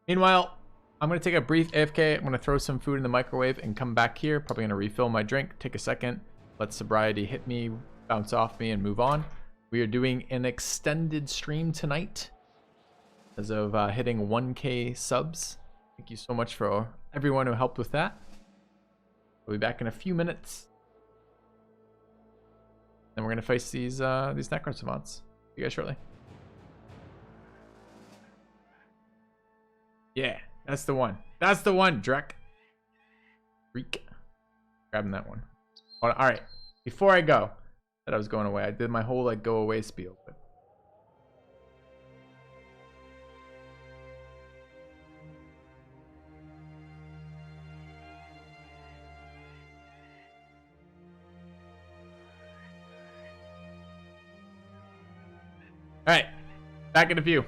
Meanwhile, I'm going to take a brief AFK. I'm going to throw some food in the microwave and come back here. Probably going to refill my drink, take a second, let sobriety hit me, bounce off me, and move on. We are doing an extended stream tonight as of hitting 1K subs. Thank you so much for everyone who helped with that. We'll be back in a few minutes. Then we're going to face these Necron Savants. See you guys shortly. Yeah. That's the one. That's the one, Drek. Freak. Grabbing that one. All right. Before I go, that I was going away. I did my whole like go away spiel. But... All right. Back in a few.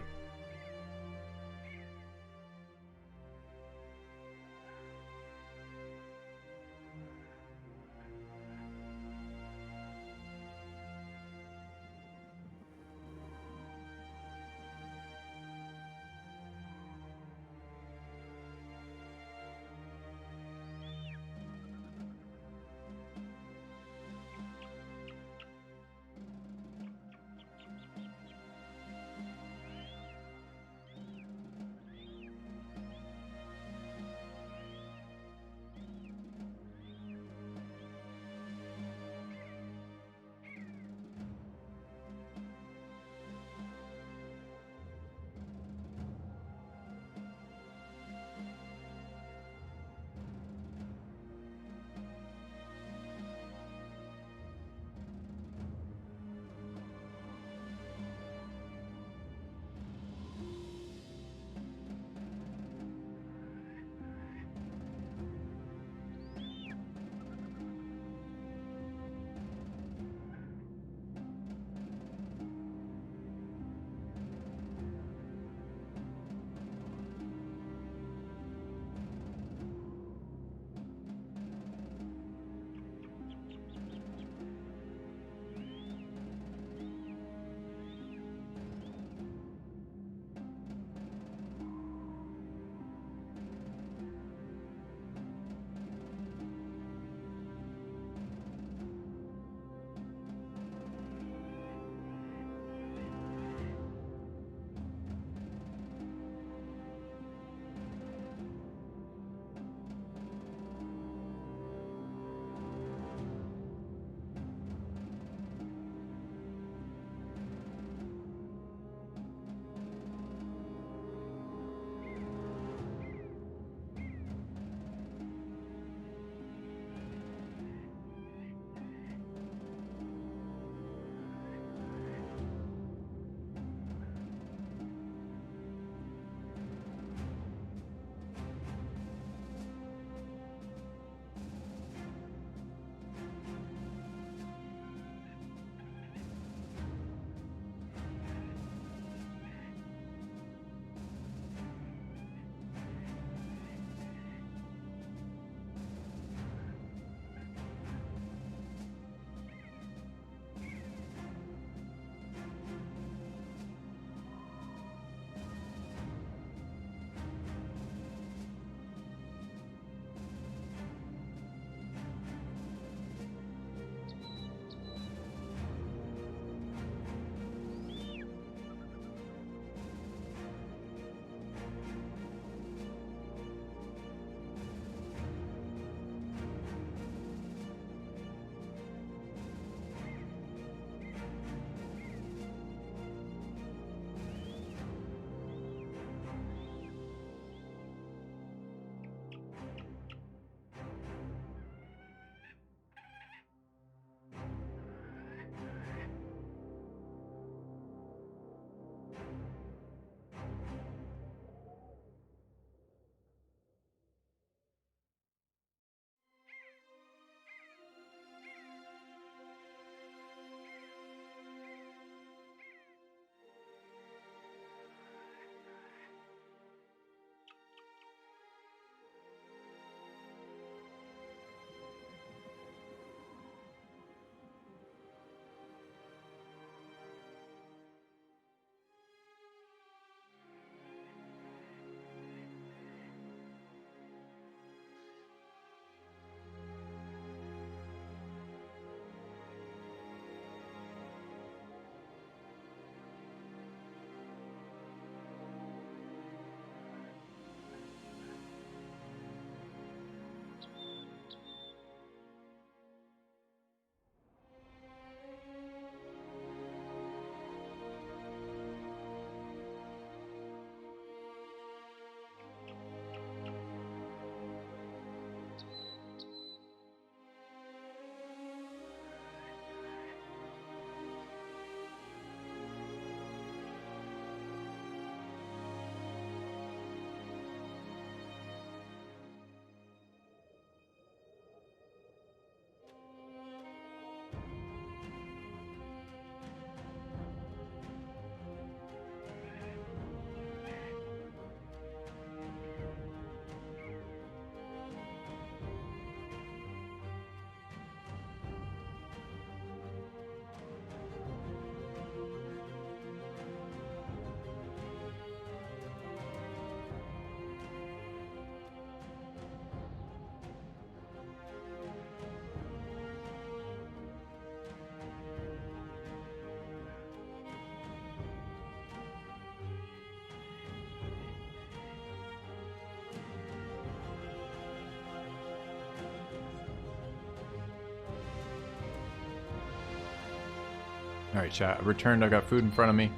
Alright, chat. I returned. I got food in front of me.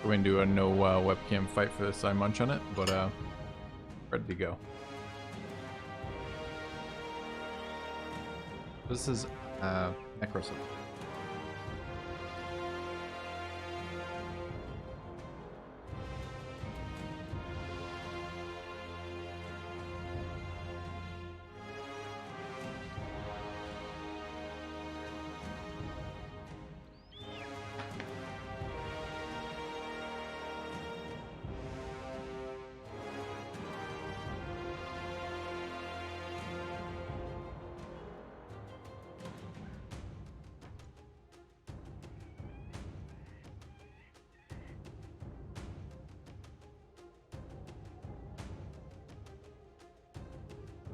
We're going to do a no webcam fight for this. I munch on it, but ready to go. This is Necrosis.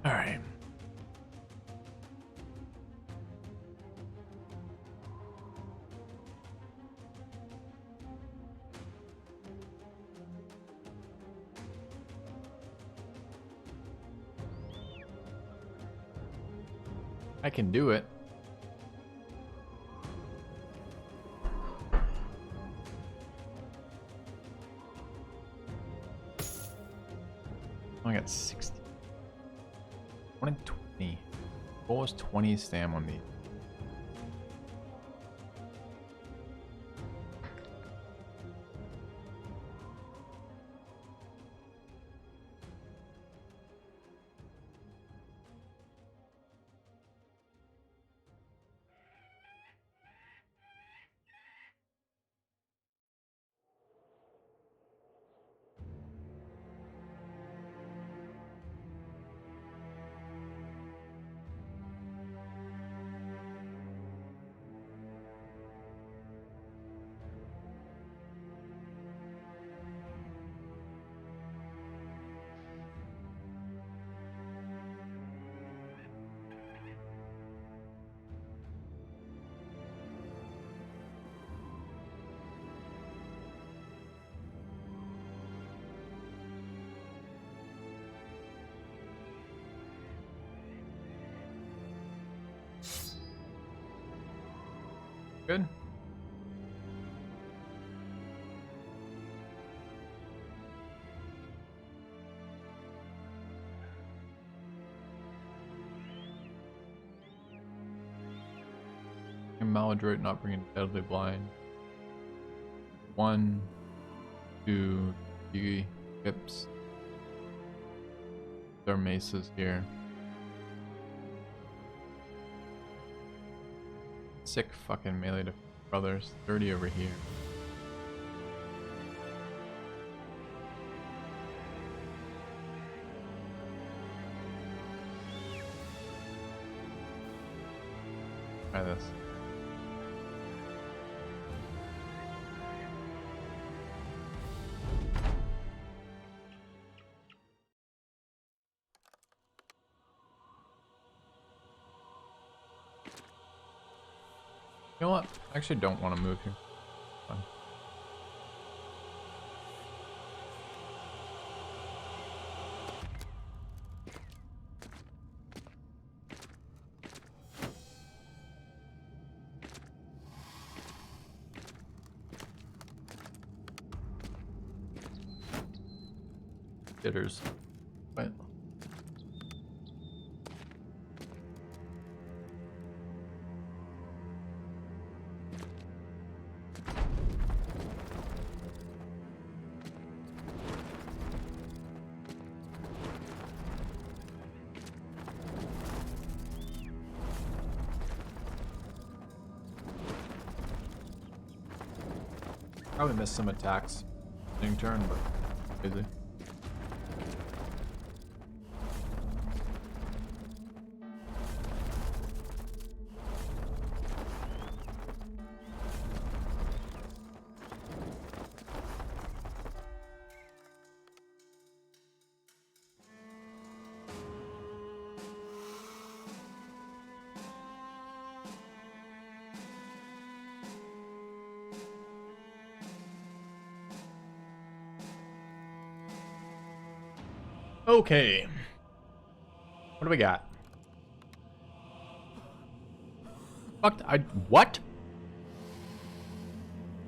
All right. I can do it. I got 60. 1 in 20. What was 20 stam on me? Good. And maladroit not bringing deadly blind. 1, 2, 3 hips. Their maces here. Sick fucking melee to brothers. 30 over here. Try this. You know what? I actually don't want to move here. Fine. Jitters. What? Probably missed some attacks in turn, but crazy. Okay. What do we got? Fuck, what?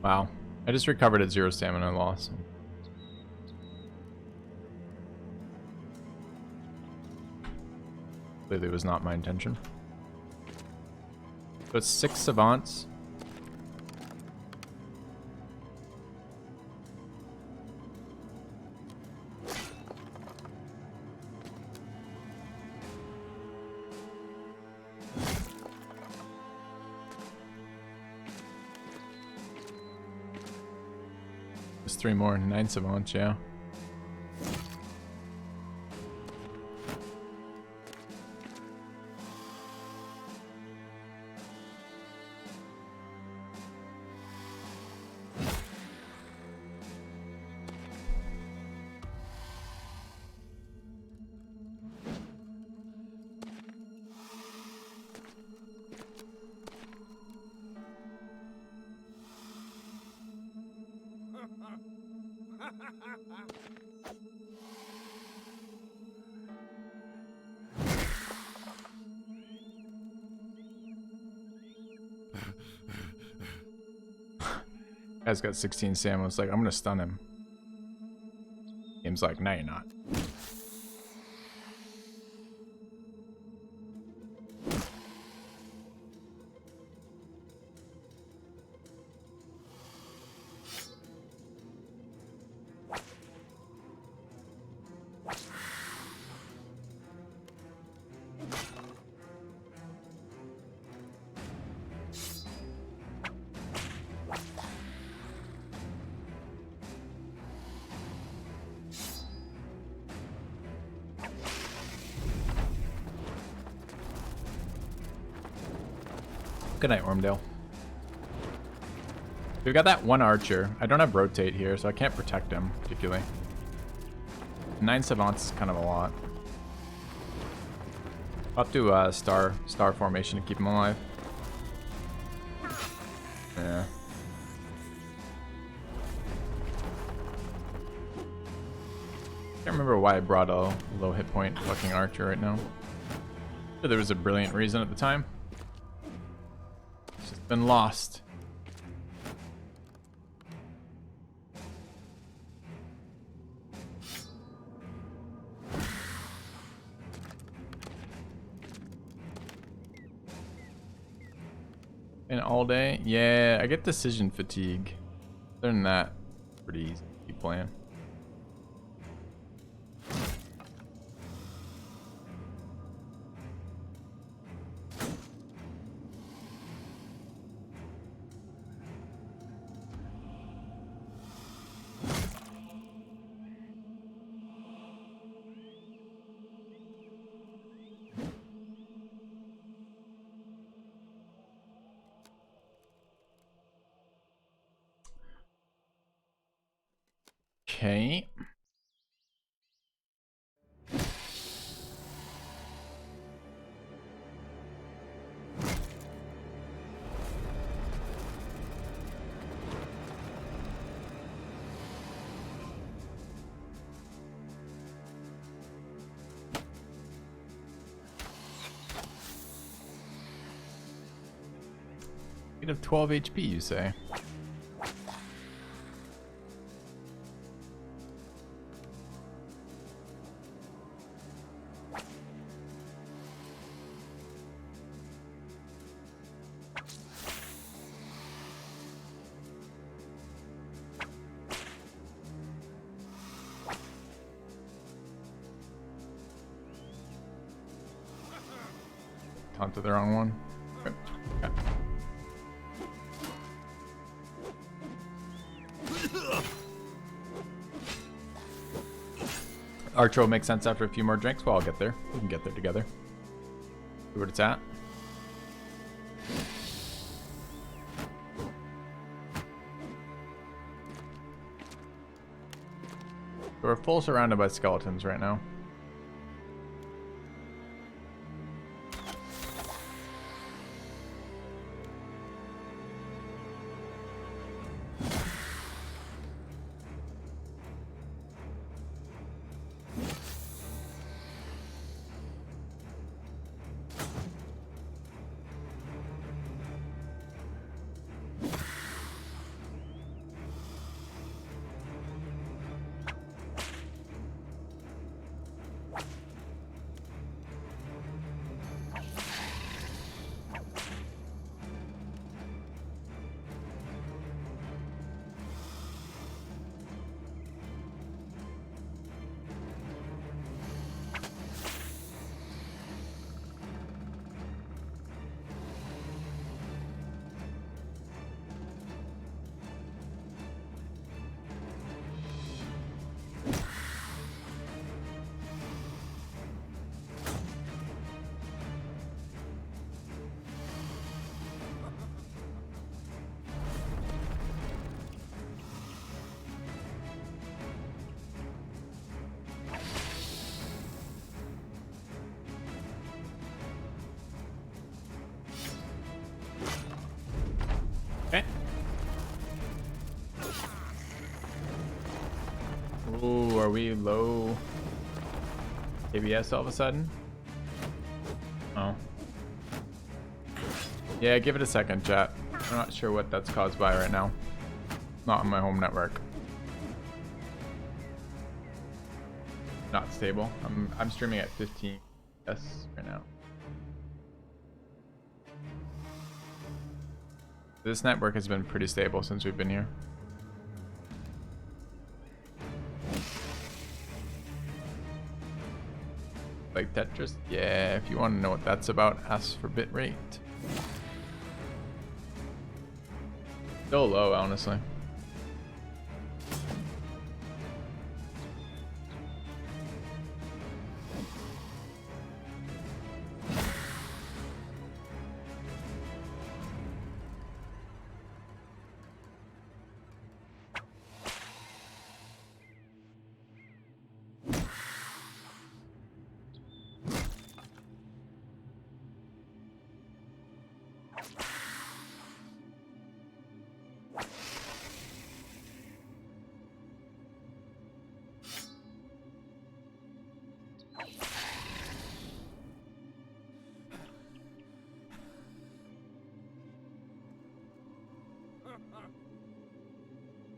Wow. I just recovered at 0 stamina loss. Clearly was not my intention. So it's 6 savants. There's 3 more, 9 savants, yeah. Guy's got 16 stamina. It's like, I'm gonna stun him. Game's like, no, you're not. Good night, Ormdale. We've got that one archer. I don't have rotate here, so I can't protect him particularly. 9 savants is kind of a lot. I'll have to star formation to keep him alive. Yeah. Can't remember why I brought a low hit point fucking archer right now. Sure, there was a brilliant reason at the time. It's just been lost. And all day? Yeah, I get decision fatigue. Other than that, pretty easy to keep playing. Okay. You'd have 12 HP, you say? Taunted the wrong one. Okay. Archer will make sense after a few more drinks. Well, I'll get there. We can get there together. See what it's at. We're full surrounded by skeletons right now. we low ABS all of a sudden? Oh. Yeah, give it a second, chat. I'm not sure what that's caused by right now. Not on my home network. Not stable. I'm streaming at 15 FPS right now. This network has been pretty stable since we've been here. Like Tetris? Yeah, if you want to know what that's about, ask for bitrate. Still low, honestly.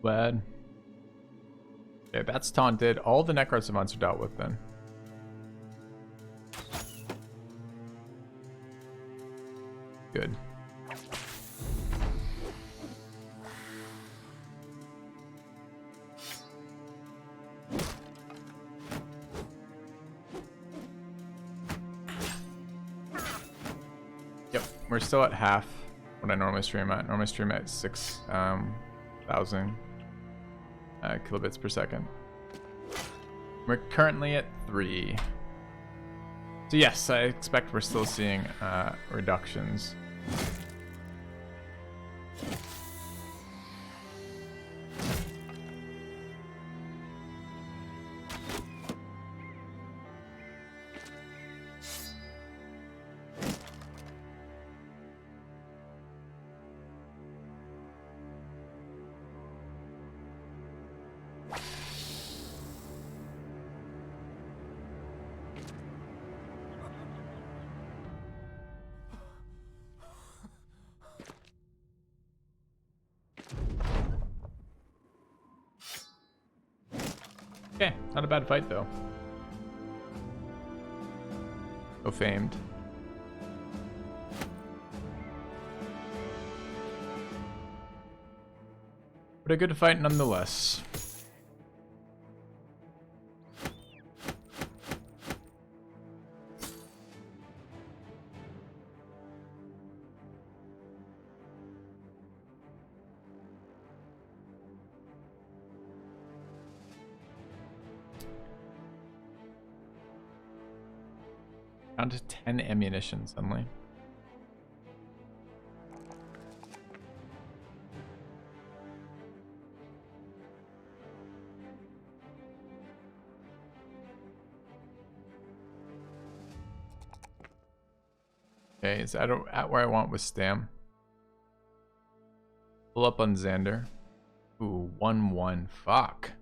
Bad. Okay, that's taunted. All the necrosavants are dealt with then. Good. Yep, we're still at half what I normally stream at. Normally stream at 6,000 kilobits per second. We're currently at 3. So yes, I expect we're still seeing reductions. Okay, not a bad fight though. So famed. But a good fight nonetheless. Down to 10 ammunition suddenly. Okay, is that at where I want with Stam? Pull up on Xander. Ooh, 1-1. Fuck.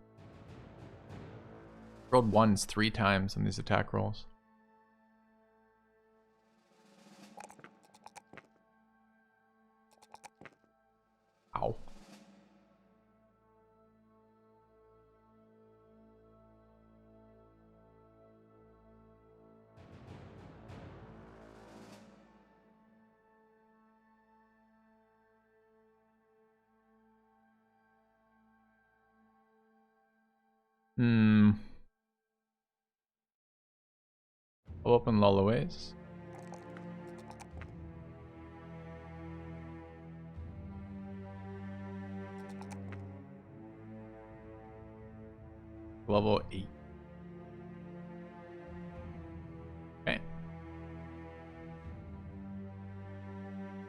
Rolled ones 3 times on these attack rolls. Ow. I'll open Lullaways. Level 8. Okay.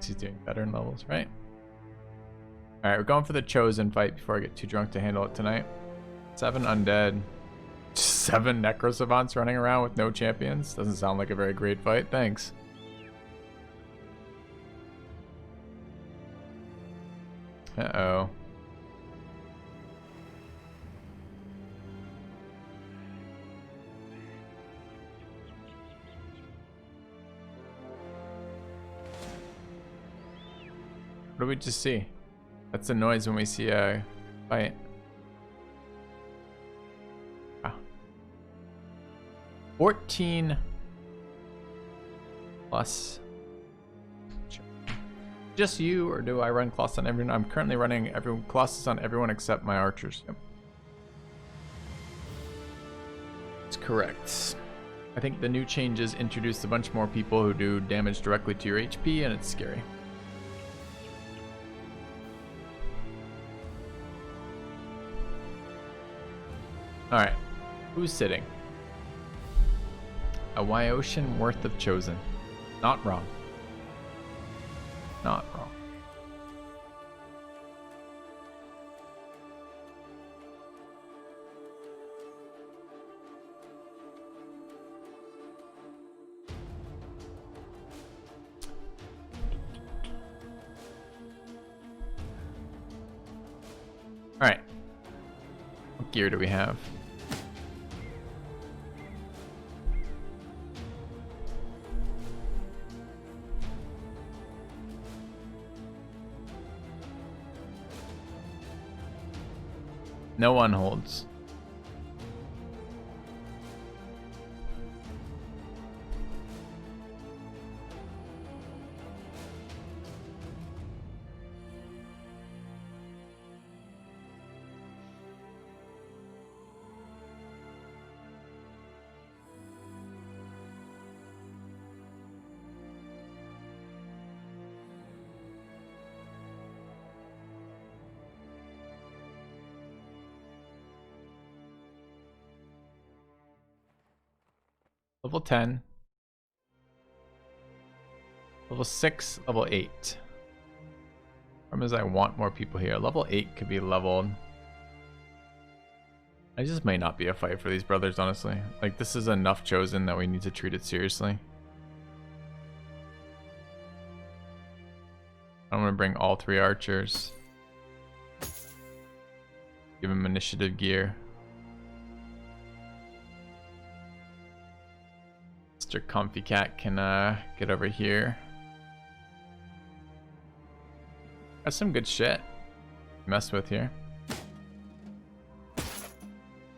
He's doing better in levels, right? Alright, we're going for the Chosen fight before I get too drunk to handle it tonight. 7 undead. 7 necrosavants running around with no champions. Doesn't sound like a very great fight. Thanks. Uh-oh. What do we just see? That's the noise when we see a fight. Ah. 14 plus. Just you, or do I run Colossus on everyone? I'm currently running Colossus on everyone except my archers. Yep. That's correct. I think the new changes introduced a bunch more people who do damage directly to your HP, and it's scary. Alright, who's sitting? A Wyoshan worth of chosen. Not wrong. Not wrong. Alright. What gear do we have? No one holds. Level 10. Level 6, level 8. Problem is I want more people here. Level 8 could be leveled. I just might not be a fight for these brothers, honestly. Like, this is enough chosen that we need to treat it seriously. I'm gonna bring all 3 archers. Give them initiative gear. Mr. Comfy Cat can get over here. That's some good shit. Mess with here.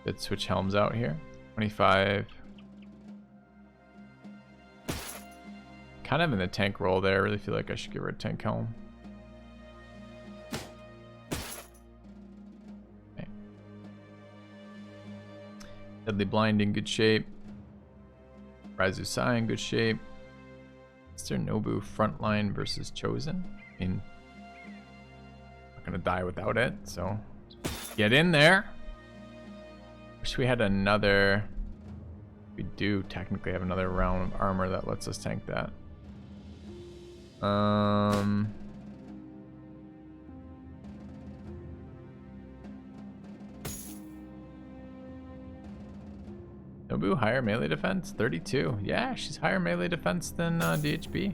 Let's switch helms out here. 25. Kind of in the tank role there. I really feel like I should give her a tank helm. Okay. Deadly Blind in good shape. Raizu Sai in good shape. Mr. Nobu frontline versus Chosen. I mean, not gonna die without it, so get in there. Wish we had another. We do technically have another round of armor that lets us tank that. Nobu higher melee defense, 32. Yeah, she's higher melee defense than DHB.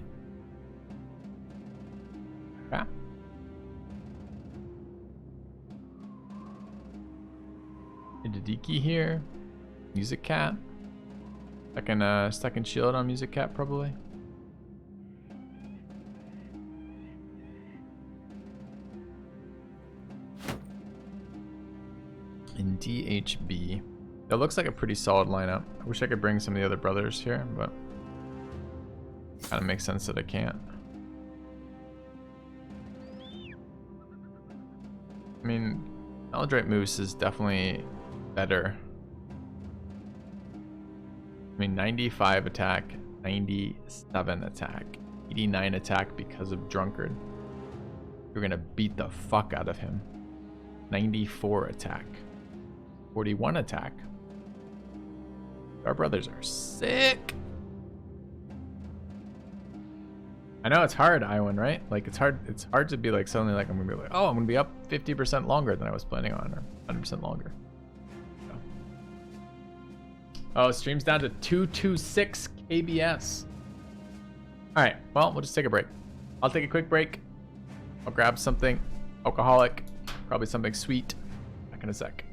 Yeah. Hideki here. Music Cat. Second shield on Music Cat probably. In DHB. That looks like a pretty solid lineup. I wish I could bring some of the other brothers here, but kind of makes sense that I can't. I mean, Eldrite Moose is definitely better. I mean, 95 attack, 97 attack, 89 attack because of Drunkard. You're gonna beat the fuck out of him. 94 attack, 41 attack. Our brothers are sick. I know it's hard, Iwan, right? Like it's hard to be like suddenly like I'm gonna be like, oh, I'm gonna be up 50% longer than I was planning on, or 100% longer. So. Oh, stream's down to 226 KBS. All right, well, we'll just take a break. I'll take a quick break. I'll grab something alcoholic, probably something sweet. Back in a sec.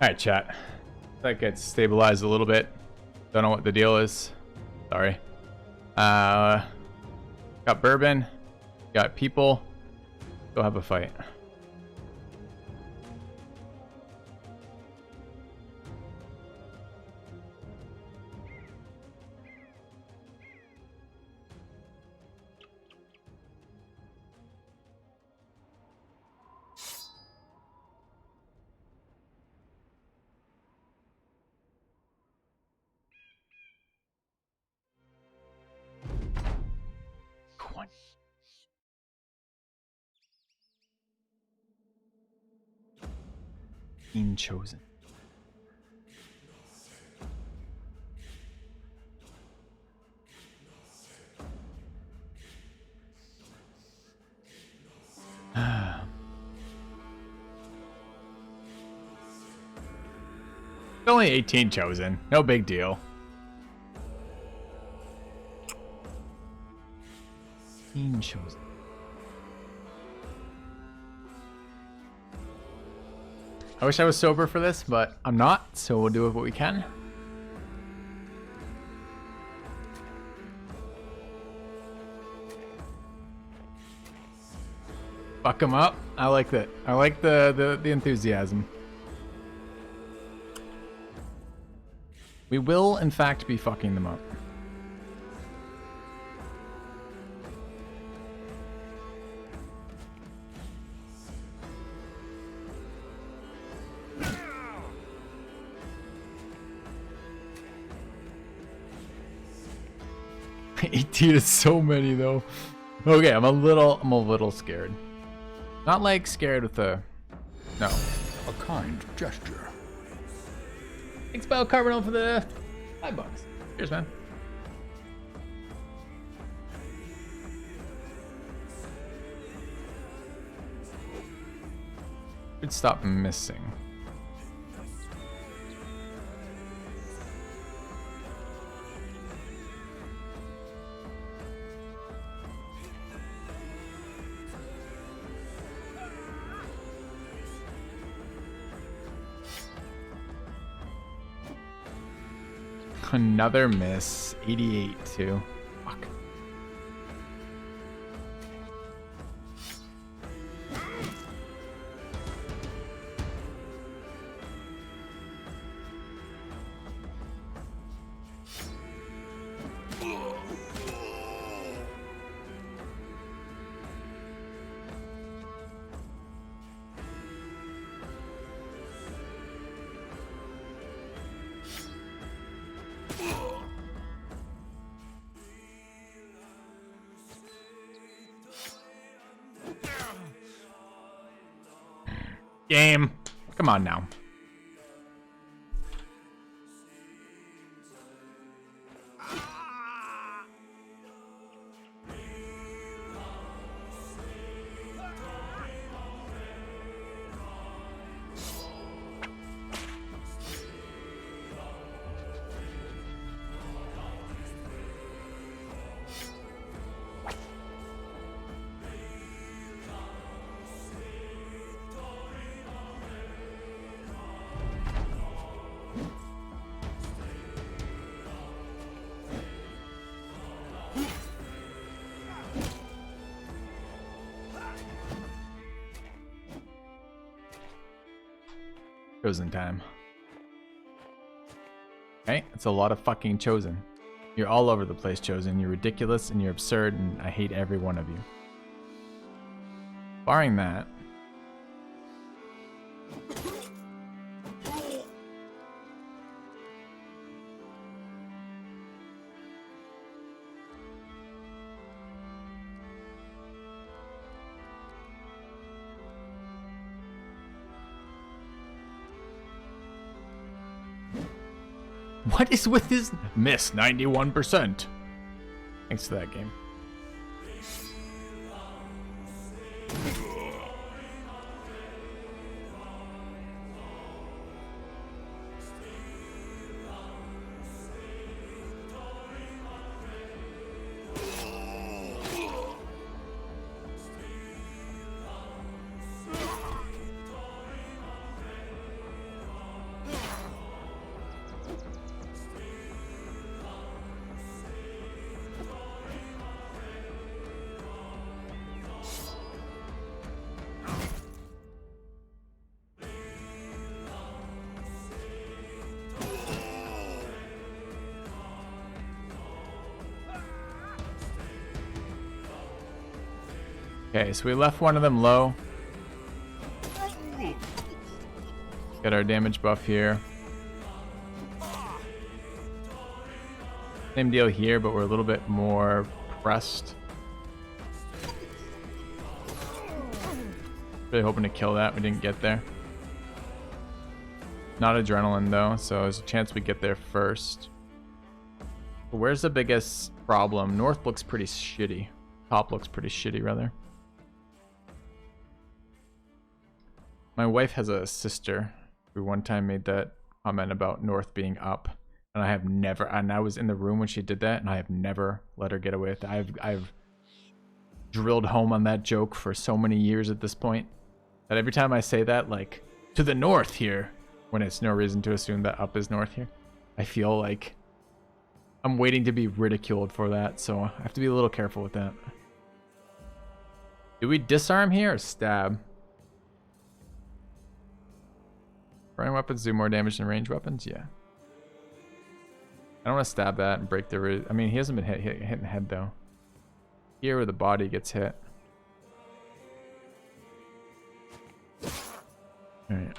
Alright, chat. That gets stabilized a little bit. Don't know what the deal is. Sorry. Got bourbon. Got people. Go have a fight. Team chosen. Only 18 chosen. No big deal. Team chosen. I wish I was sober for this, but I'm not, so we'll do what we can. Fuck them up. I like that. I like the enthusiasm. We will, in fact, be fucking them up. $18 is so many though. Okay, I'm a little scared. Not like scared with the no. A kind gesture. Thanks, Bell Carbonal, for the $5. Cheers, man. Should stop missing. Another miss. 88 too. Fuck. Game. Come on now. Chosen time. Okay, it's a lot of fucking chosen. You're all over the place, chosen. You're ridiculous and you're absurd, and I hate every one of you. Barring that. What is with his miss? 91%. Thanks to that game. Okay, so we left one of them low. Get our damage buff here. Same deal here, but we're a little bit more pressed. Really hoping to kill that. We didn't get there. Not adrenaline though, so there's a chance we get there first. But where's the biggest problem? North looks pretty shitty. Top looks pretty shitty, rather. My wife has a sister who one time made that comment about North being up. And I have never, and I was in the room when she did that, and I have never let her get away with it. I've drilled home on that joke for so many years at this point that every time I say that, like, to the north here, when it's no reason to assume that up is north here, I feel like I'm waiting to be ridiculed for that, so I have to be a little careful with that. Do we disarm here or stab? Throwing weapons do more damage than ranged weapons? Yeah. I don't want to stab that and break the... I mean, he hasn't been hit in the head, though. Here where the body gets hit. Alright.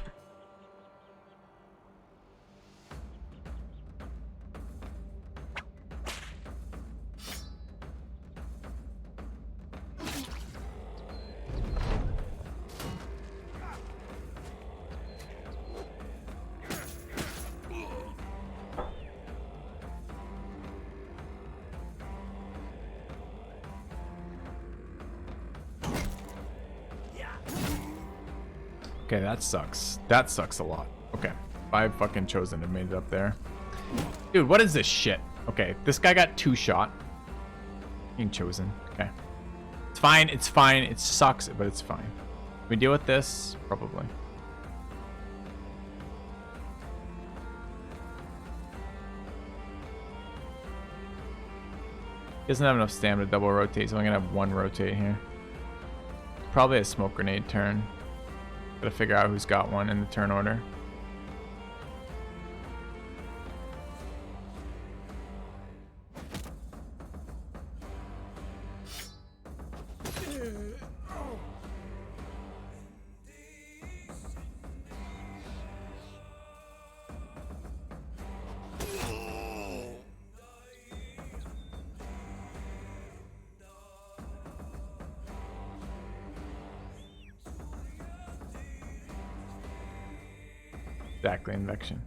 Okay, that sucks. That sucks a lot. Okay. 5 fucking chosen have made it up there. Dude, what is this shit? Okay, this guy got 2 shot. Being chosen. Okay. It's fine. It's fine. It sucks, but it's fine. Can we deal with this? Probably. He doesn't have enough stamina to double rotate, so I'm gonna have 1 rotate here. Probably a smoke grenade turn. Gotta figure out who's got one in the turn order. Exactly, Invection.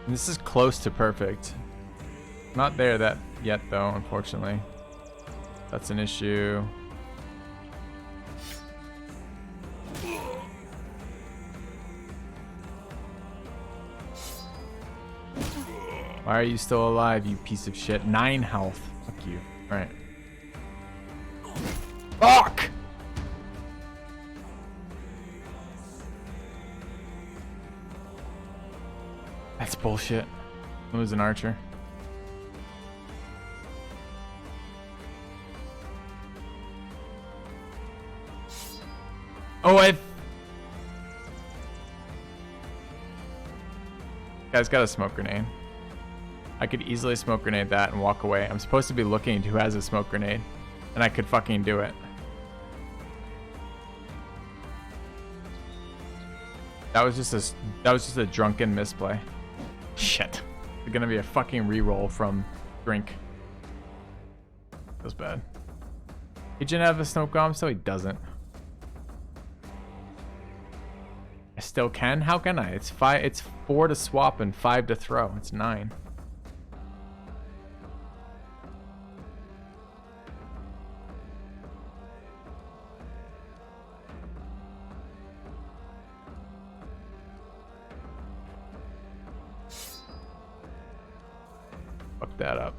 This is close to perfect. Not there that yet though, unfortunately. That's an issue. Why are you still alive, you piece of shit? 9 health. Fuck you. Alright. Fuck! That's bullshit. It was an archer. Oh, Guy's got a smoke grenade. I could easily smoke grenade that and walk away. I'm supposed to be looking at who has a smoke grenade, and I could fucking do it. That was just a drunken misplay. Shit. It's gonna be a fucking reroll from drink. Feels bad. Agent have a smoke bomb, so he doesn't. still can? How can I? It's 5. It's 4 to swap and 5 to throw. It's 9. Fuck that up.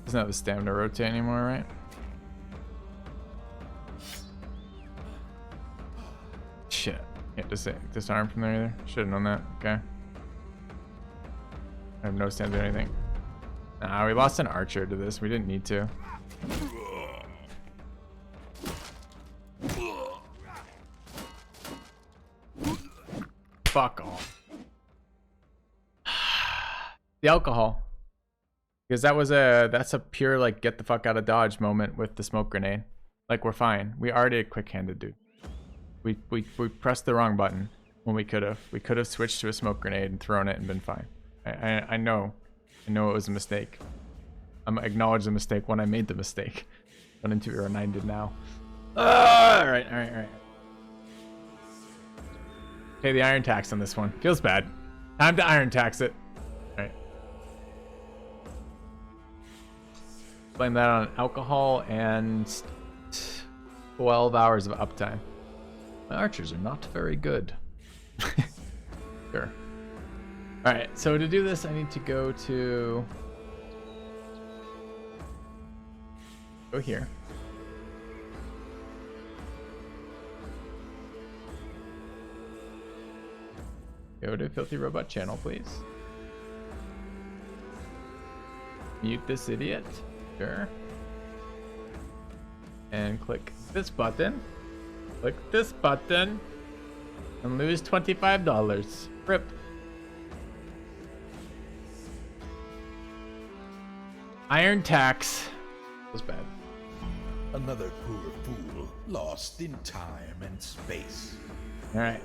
Doesn't have the stamina to rotate anymore, right? Shit. Can't disarm from there either. Should have known that. Okay. I have no stamina or anything. Nah, we lost an archer to this. We didn't need to. Fuck off. The alcohol. Because that's a pure like get the fuck out of dodge moment with the smoke grenade. Like we're fine. We already quick-handed, dude. We pressed the wrong button when we could have. We could have switched to a smoke grenade and thrown it and been fine. I know it was a mistake. I'm acknowledge the mistake when I made the mistake. Went into it and I did now. Alright. Pay the iron tax on this one. Feels bad. Time to iron tax it. Alright. Blame that on alcohol and 12 hours of uptime. My archers are not very good. Sure. Alright, so to do this, I need to go here. Go to Filthy Robot channel, please. Mute this idiot. Sure. And click this button. Click this button. And lose $25. Rip. Iron tax. Feels bad. Another poor fool, lost in time and space. Alright.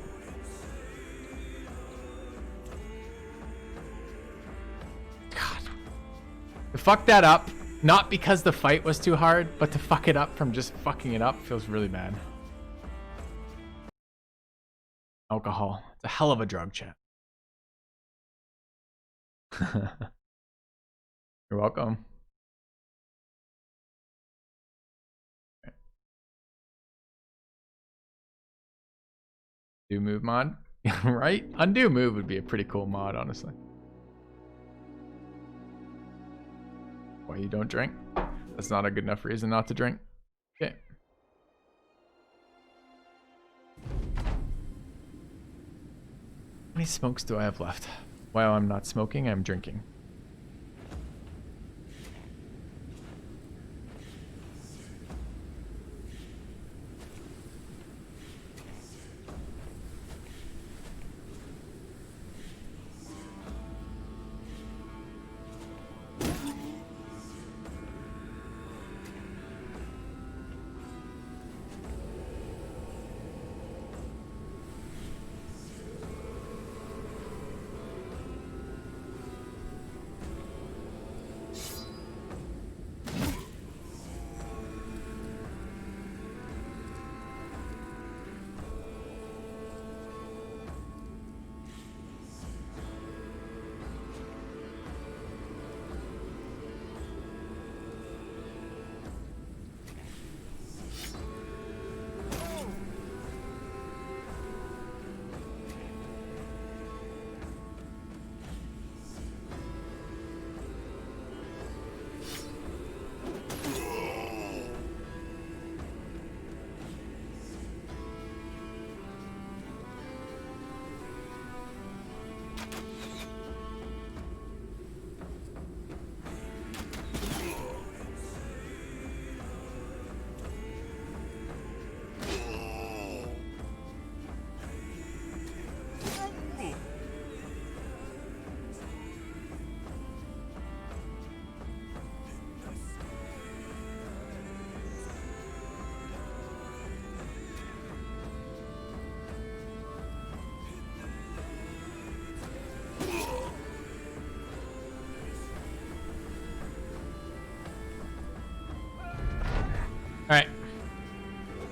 God. To fuck that up, not because the fight was too hard, but to fuck it up from just fucking it up feels really bad. Alcohol. It's a hell of a drug, chat. You're welcome. Do move mod, right? Undo move would be a pretty cool mod, honestly. Why you don't drink? That's not a good enough reason not to drink. Okay. How many smokes do I have left? While I'm not smoking, I'm drinking.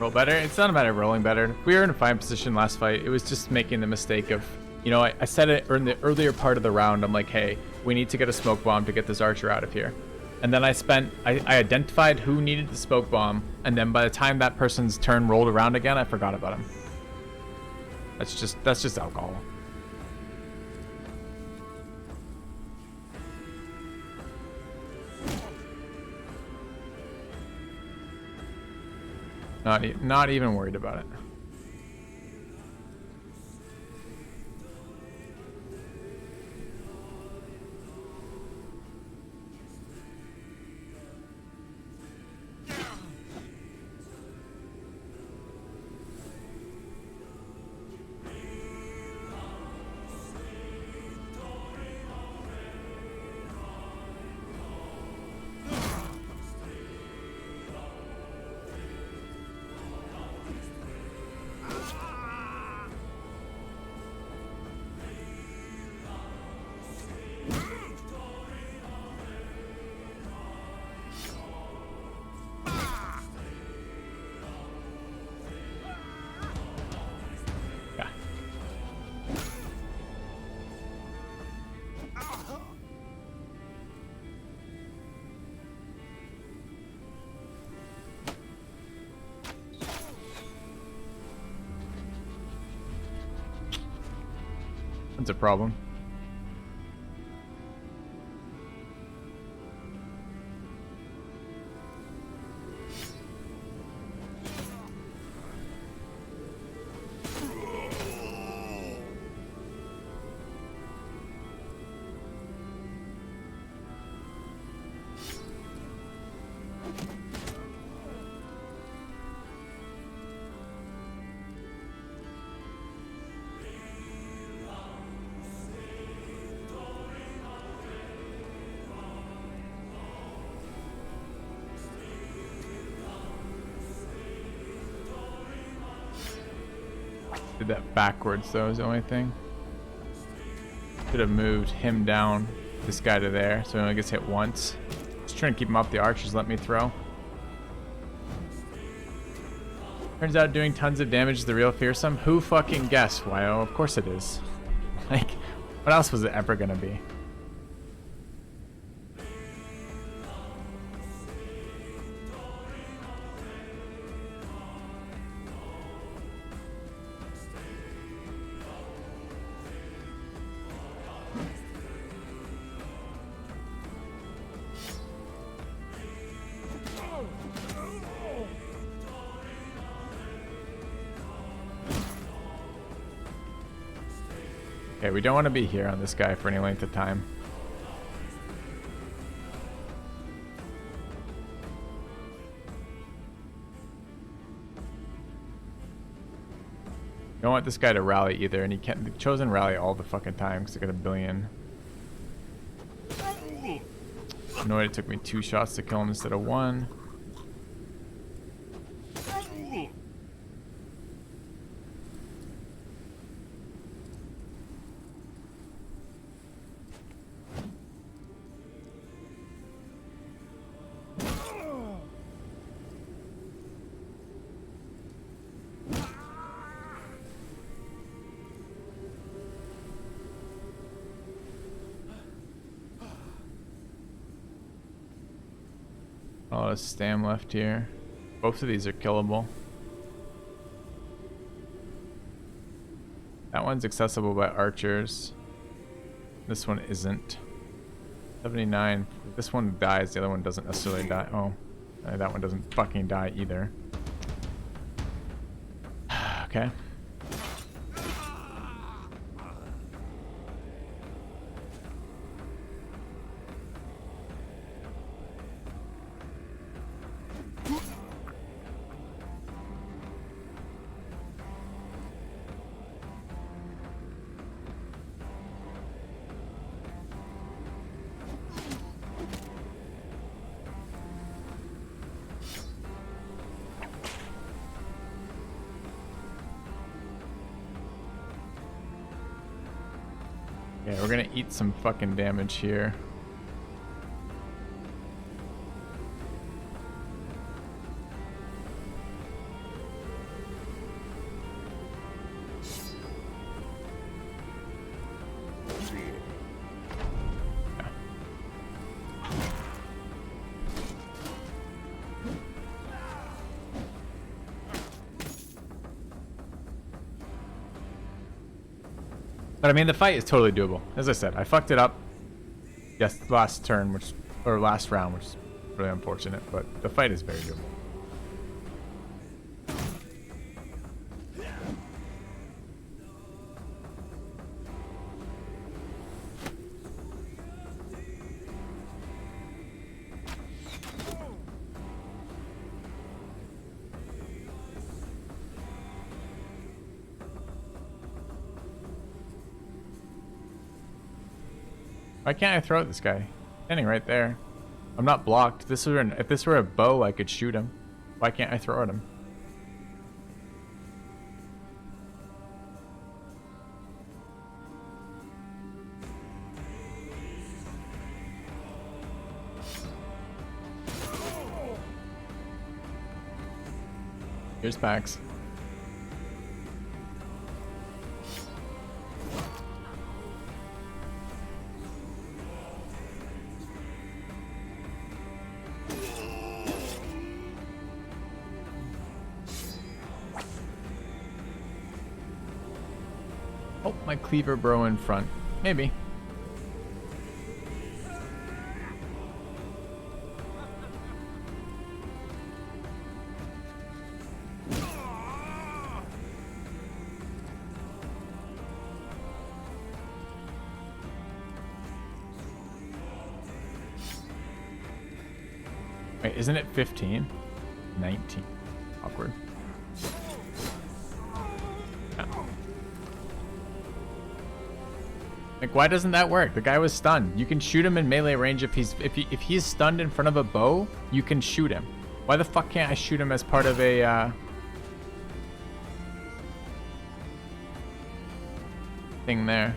Roll better? It's not a matter of rolling better. We were in a fine position last fight. It was just making the mistake of, you know, I said it in the earlier part of the round. I'm like, hey, we need to get a smoke bomb to get this archer out of here. And then I identified who needed the smoke bomb, and then by the time that person's turn rolled around again, I forgot about him. That's just alcohol. Not even worried about it. That's a problem. Did that backwards though is the only thing. Should have moved him down, this guy to there, so he only gets hit once. Just trying to keep him up. The archers let me throw. Turns out doing tons of damage is the real fearsome. Who fucking guessed, Wyo? Of course it is. Like, what else was it ever gonna be? Okay, we don't want to be here on this guy for any length of time. Don't want this guy to rally either, and he can't. The chosen rally all the fucking time because they got a billion. Annoyed it took me 2 shots to kill him instead of 1. A lot of stam left here. Both of these are killable. That one's accessible by archers. This one isn't. 79. This one dies, the other one doesn't necessarily die. Oh, that one doesn't fucking die either. Okay. Yeah, we're gonna eat some fucking damage here. But I mean, the fight is totally doable. As I said, I fucked it up. Yes, last turn, or last round, which is really unfortunate. But the fight is very doable. Why can't I throw at this guy? Standing right there. I'm not blocked. If this were a bow, I could shoot him. Why can't I throw at him? Here's Pax. Oh, my cleaver bro in front. Maybe. Wait, isn't it 15? 19. Awkward. Like, why doesn't that work? The guy was stunned. You can shoot him in melee range if he's stunned in front of a bow. You can shoot him. Why the fuck can't I shoot him as part of a thing there?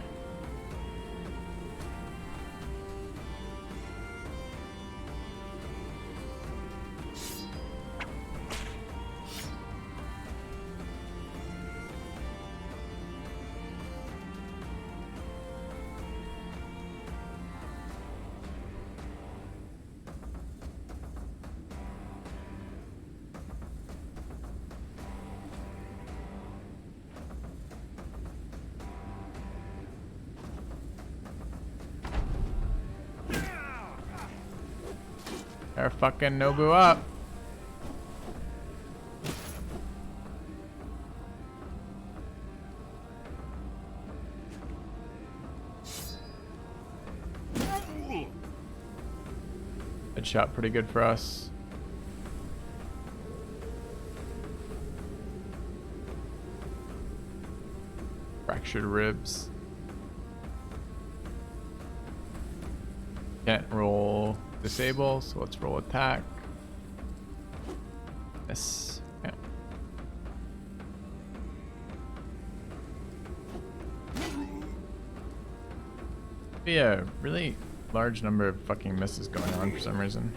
They're fucking Nobu up. That shot pretty good for us. Fractured ribs. Can't roll disable, so let's roll attack. Yes. Yeah. Be a really large number of fucking misses going on for some reason.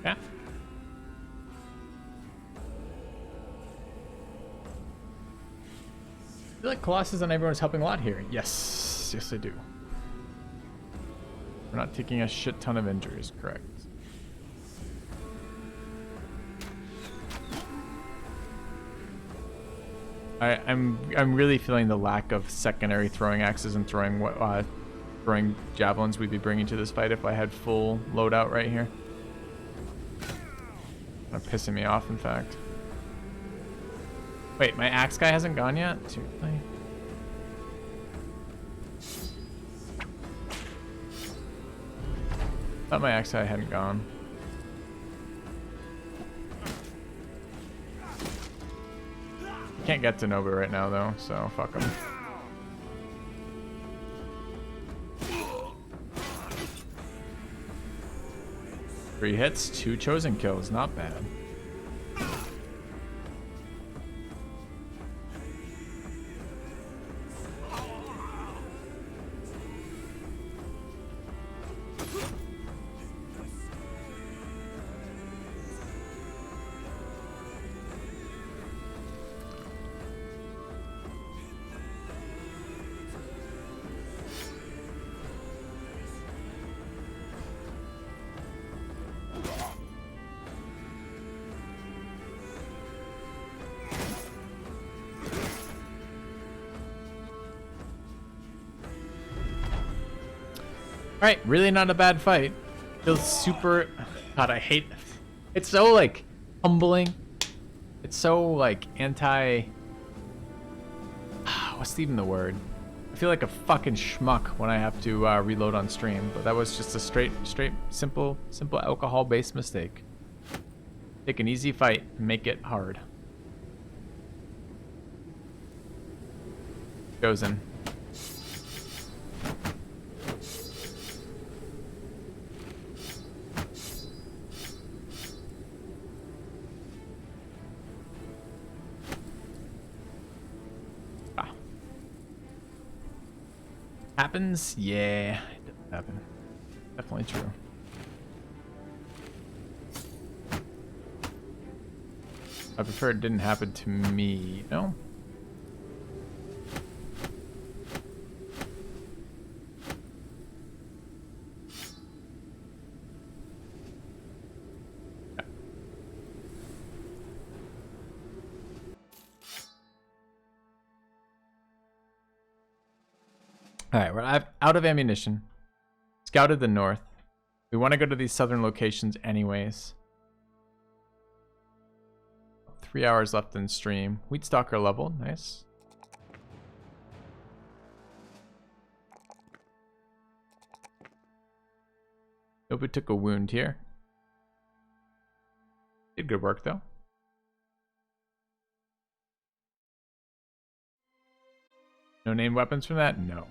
Yeah. I feel like Colossus and everyone's helping a lot here. Yes. Yes, I do. We're not taking a shit ton of injuries, correct. I'm really feeling the lack of secondary throwing axes and throwing javelins we'd be bringing to this fight if I had full loadout right here. Kind of pissing me off, in fact. Wait, my axe guy hasn't gone yet? Seriously? Thought my axe guy hadn't gone. Can't get to Nobu right now though, so fuck him. Three hits, 2 chosen kills, not bad. Alright, really not a bad fight. Feels super... God, I hate... It's so, like, humbling. It's so, like, anti... What's even the word? I feel like a fucking schmuck when I have to reload on stream, but that was just a straight, simple alcohol-based mistake. Take an easy fight and make it hard. Goes in. Happens? Yeah, it does happen. Definitely true. I prefer it didn't happen to me, no? Alright, we're out of ammunition. Scouted the north. We want to go to these southern locations anyways. 3 hours left in stream. Wheat stalker level, nice. Nobu took a wound here. Did good work though. No named weapons from that? No.